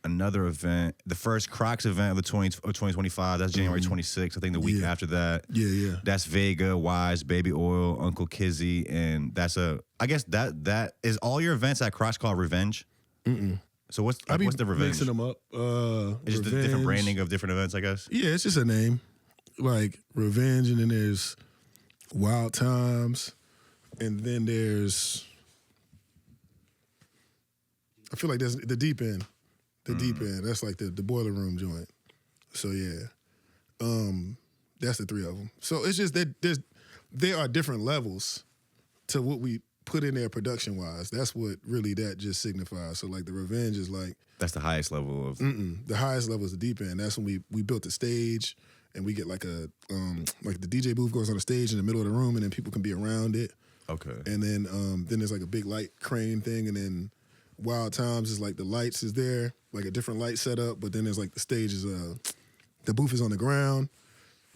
another event, the first Crocs event of the 2025. That's January 26th. I think the week after that. Yeah. That's Vega, Wise, Baby Oil, Uncle Kizzy, and I guess that is all your events at Crocs called Revenge. So what's the Revenge? Mixing them up. It's just the different branding of different events, I guess. Yeah, it's just a name. Like Revenge, and then there's Wild Times, and then there's I feel like there's the Deep End. The Deep End. That's like the boiler room joint. So yeah. That's the three of them. So it's just that there are different levels to what we put in there production wise. That's what really that just signifies. So like the Revenge is like That's the highest level of the highest level is the Deep End. That's when we built the stage and we get like a like the DJ booth goes on the stage in the middle of the room and then people can be around it. Okay. And then there's like a big light crane thing, and then Wild Times is like the lights is there, like a different light setup, but then there's like the stage is the booth is on the ground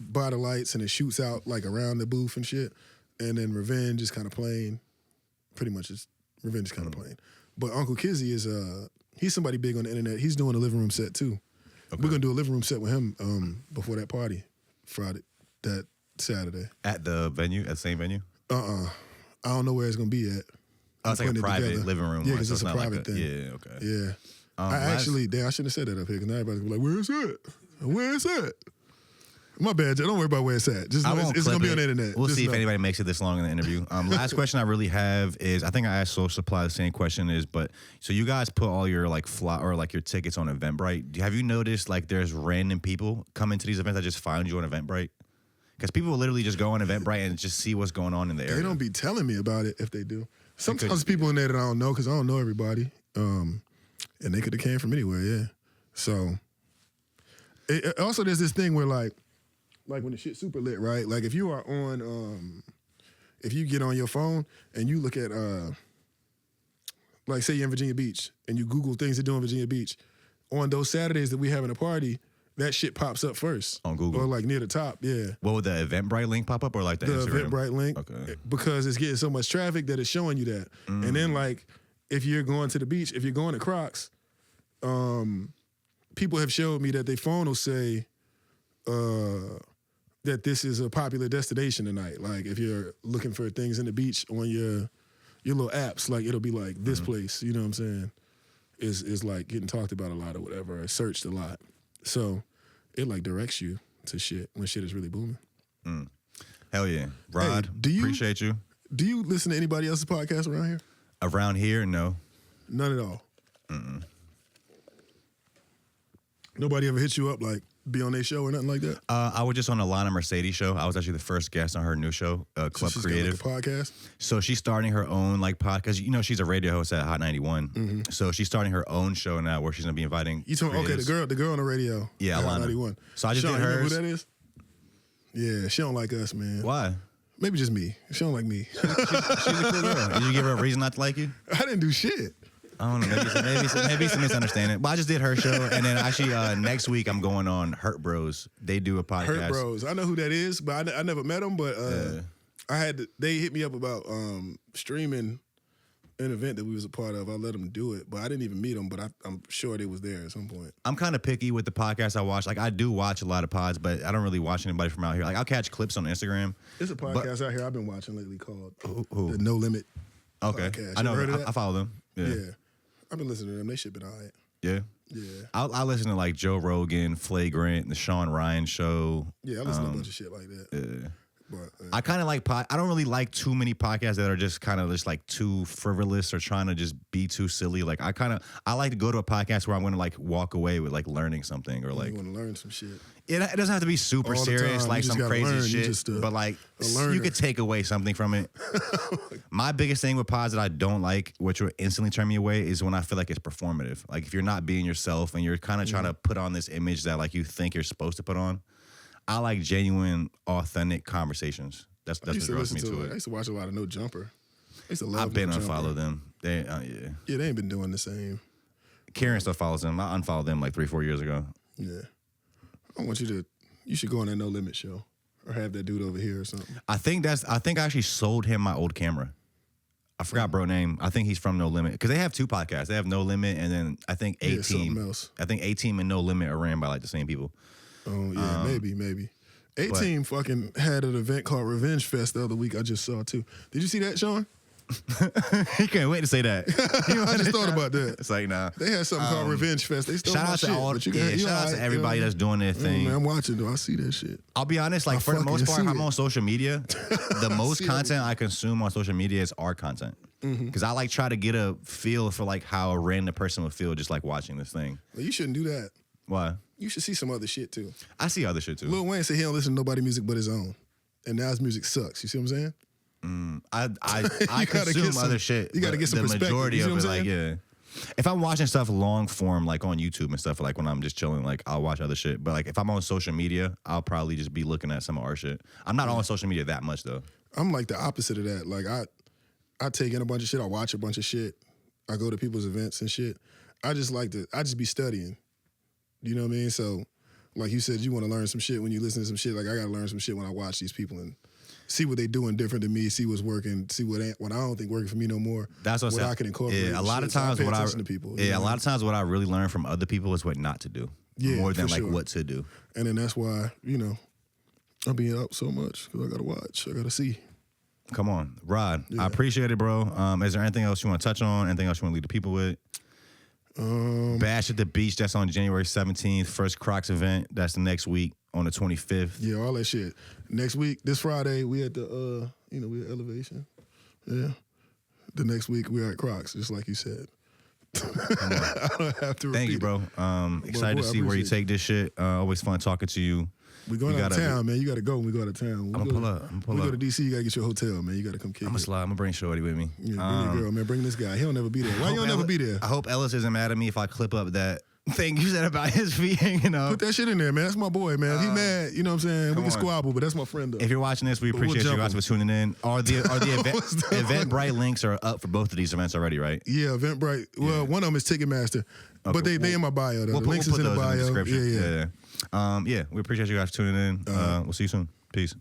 by the lights and it shoots out like around the booth and shit. And then Revenge is kind of plain. Pretty much is Revenge is kind of plain. But Uncle Kizzy is he's somebody big on the internet. He's doing a living room set too. Okay. We're gonna do a living room set with him before that party, that Saturday. At the venue, at the same venue? I don't know where it's gonna be at. Oh, it's like a private living room. Yeah, right? because So it's a not private thing. Yeah, okay. Yeah. I shouldn't have said that up here because now everybody's gonna be like, where is it? Where is it? My bad, Joe. Don't worry about where it's at. Just I know won't it's gonna clip be on the it. internet. We'll Just see if know. anybody makes it this long in the interview. Last question I really have is, I think I asked Social Supply the same question but so you guys put all your like your tickets on Eventbrite. Have you noticed like there's random people coming to these events that just find you on Eventbrite? Because people will literally just go on Eventbrite and just see what's going on in the area. They don't be telling me about it if they do. Sometimes there's people in there that I don't know because I don't know everybody. And they could have came from anywhere, yeah. So, also there's this thing where like when the shit's super lit, right? Like if you are on, if you get on your phone and you look at, like say you're in Virginia Beach and you Google things to do in Virginia Beach, on those Saturdays that we having a party, that shit pops up first. On Google? Or like near the top, yeah. What would the Eventbrite link pop up or like the Instagram? Eventbrite link. Okay. Because it's getting so much traffic that it's showing you that. And then like, if you're going to the beach, if you're going to Crocs, people have showed me that their phone will say that this is a popular destination tonight. Like if you're looking for things in the beach on your little apps, like it'll be like this place, you know what I'm saying, is like getting talked about a lot or whatever, or searched a lot. So it like directs you to shit when shit is really booming. Hell yeah. Rod, appreciate you. Do you listen to anybody else's podcast around here? Around here, no. None at all. Nobody ever hit you up like be on their show or nothing like that? I was just on the Lana Mercedes show. I was actually the first guest on her new show, Club she's Creative. got like a podcast? So she's starting her own like podcast. You know, she's a radio host at Hot 91. So she's starting her own show now where she's gonna be inviting. You talking? Okay, the girl on the radio. Yeah, Hot Lana. 91. So I just Sean, did you know hers. who that is? Yeah, she don't like us, man. Why? Maybe just me. She don't like me. She's a cool girl. Did you give her a reason not to like you? I didn't do shit. I don't know. Maybe some misunderstanding. But I just did her show, and then actually next week I'm going on Hurt Bros. They do a podcast. Hurt Bros. I know who that is, but I never met them. But they hit me up about streaming an event that we was a part of. I let them do it, but I didn't even meet them. But I'm sure they was there at some point. I'm kind of picky with the podcasts I watch. Like I do watch a lot of pods, but I don't really watch anybody from out here. Like I'll catch clips on Instagram. There's a podcast out here I've been watching lately called who? the No Limit. Okay, Podcast. I know. You heard of that? I follow them. Yeah. I've been listening to them. They shit been all right. Yeah. Yeah. I listen to like Joe Rogan, Flagrant, the Sean Ryan show. Yeah, I listen to a bunch of shit like that. Yeah. But I kind of like I don't really like too many podcasts that are just kind of just like too frivolous or trying to just be too silly. Like I like to go to a podcast where I'm going to like walk away with like learning something or like you want to learn some shit. It doesn't have to be super All the serious, time. like You just some gotta crazy learn. You shit. just But like learner. you could take away something from it. My biggest thing with pods that I don't like, which will instantly turn me away, is when I feel like it's performative. Like if you're not being yourself and you're kind of trying to put on this image that like you think you're supposed to put on. I like genuine, authentic conversations. That's what draws me to it. I used to watch a lot of No Jumper. I used to love I've been No Jumper. unfollow them. They Yeah, they ain't been doing the same. Karen still follows them. I unfollowed them like 3-4 years ago. Yeah. I want you should go on that No Limit show or have that dude over here or something. I think I actually sold him my old camera. I forgot bro name. I think he's from No Limit because they have two podcasts. They have No Limit and then I think Yeah, A-Team. something else. I think A-Team and No Limit are ran by like the same people. Oh yeah, maybe. A-Team fucking had an event called Revenge Fest the other week. I just saw too. Did you see that, Sean? He can't wait to say that. I just thought about that. It's like nah. They had something called Revenge Fest. They stole Shout my out to shit. all. But you Yeah, got, shout out to everybody that's doing their thing. Man, I'm watching though. I see that shit. I'll be honest, like I for the most fucking part, see I'm it. on social media. The most see content I consume on social media is our content. Because I like try to get a feel for like how a random person would feel just like watching this thing. Well, you shouldn't do that. Why? You should see some other shit too. I see other shit too. Lil Wayne said he don't listen to nobody music but his own. And now his music sucks. You see what I'm saying? I You gotta consume get some- other shit. you gotta but get some the perspective, majority you see of what it, I'm like, yeah. If I'm watching stuff long form, like on YouTube and stuff, like when I'm just chilling, like I'll watch other shit. But like if I'm on social media, I'll probably just be looking at some of our shit. I'm not on social media that much though. I'm like the opposite of that. Like I take in a bunch of shit. I watch a bunch of shit. I go to people's events and shit. I just be studying. You know what I mean? So like you said, you want to learn some shit when you listen to some shit. Like I got to learn some shit when I watch these people and see what they doing different than me, see what's working, see what I don't think working for me no more. That's what I can incorporate. Yeah, a lot of So times pay what attention to people. you Yeah, know? a lot of times what I really learn from other people is what not to do. Yeah, more than for like sure. what to do. And then that's why, I'm being up so much because I got to watch. I got to see. Come on, Rod. I appreciate it, bro. Is there anything else you want to touch on? Anything else you want to leave the people with? Bash at the Beach. That's on January 17th. First Crocs event. That's the next week. on the 25th. Yeah, all that shit. Next week, this Friday, we at the, we at Elevation. Yeah. The next week, we're at Crocs, just like you said. I don't have to repeat Thank you, bro. Excited to see where you take this shit. Always fun talking to you. We going out of town, man. You got to go when we go out of town. I'm gonna pull up. Go to DC, you got to get your hotel, man. You got to come kick I'm gonna slide. I'm gonna bring Shorty with me. Yeah, bring your girl, man. Bring this guy. He'll never be there. Why you'll never be there? I hope Ellis isn't mad at me if I clip up that thing you said about his feet hanging up. Put that shit in there, man. That's my boy, man. If he mad, you know what I'm saying? We can squabble, but that's my friend, though. If you're watching this, we appreciate you guys for tuning in. Are the Eventbrite links are up for both of these events already, right? Yeah, Eventbrite. Well, one of them is Ticketmaster, but they in my bio, though. The links is in the bio. Yeah, we appreciate you guys tuning in. We'll see you soon. Peace.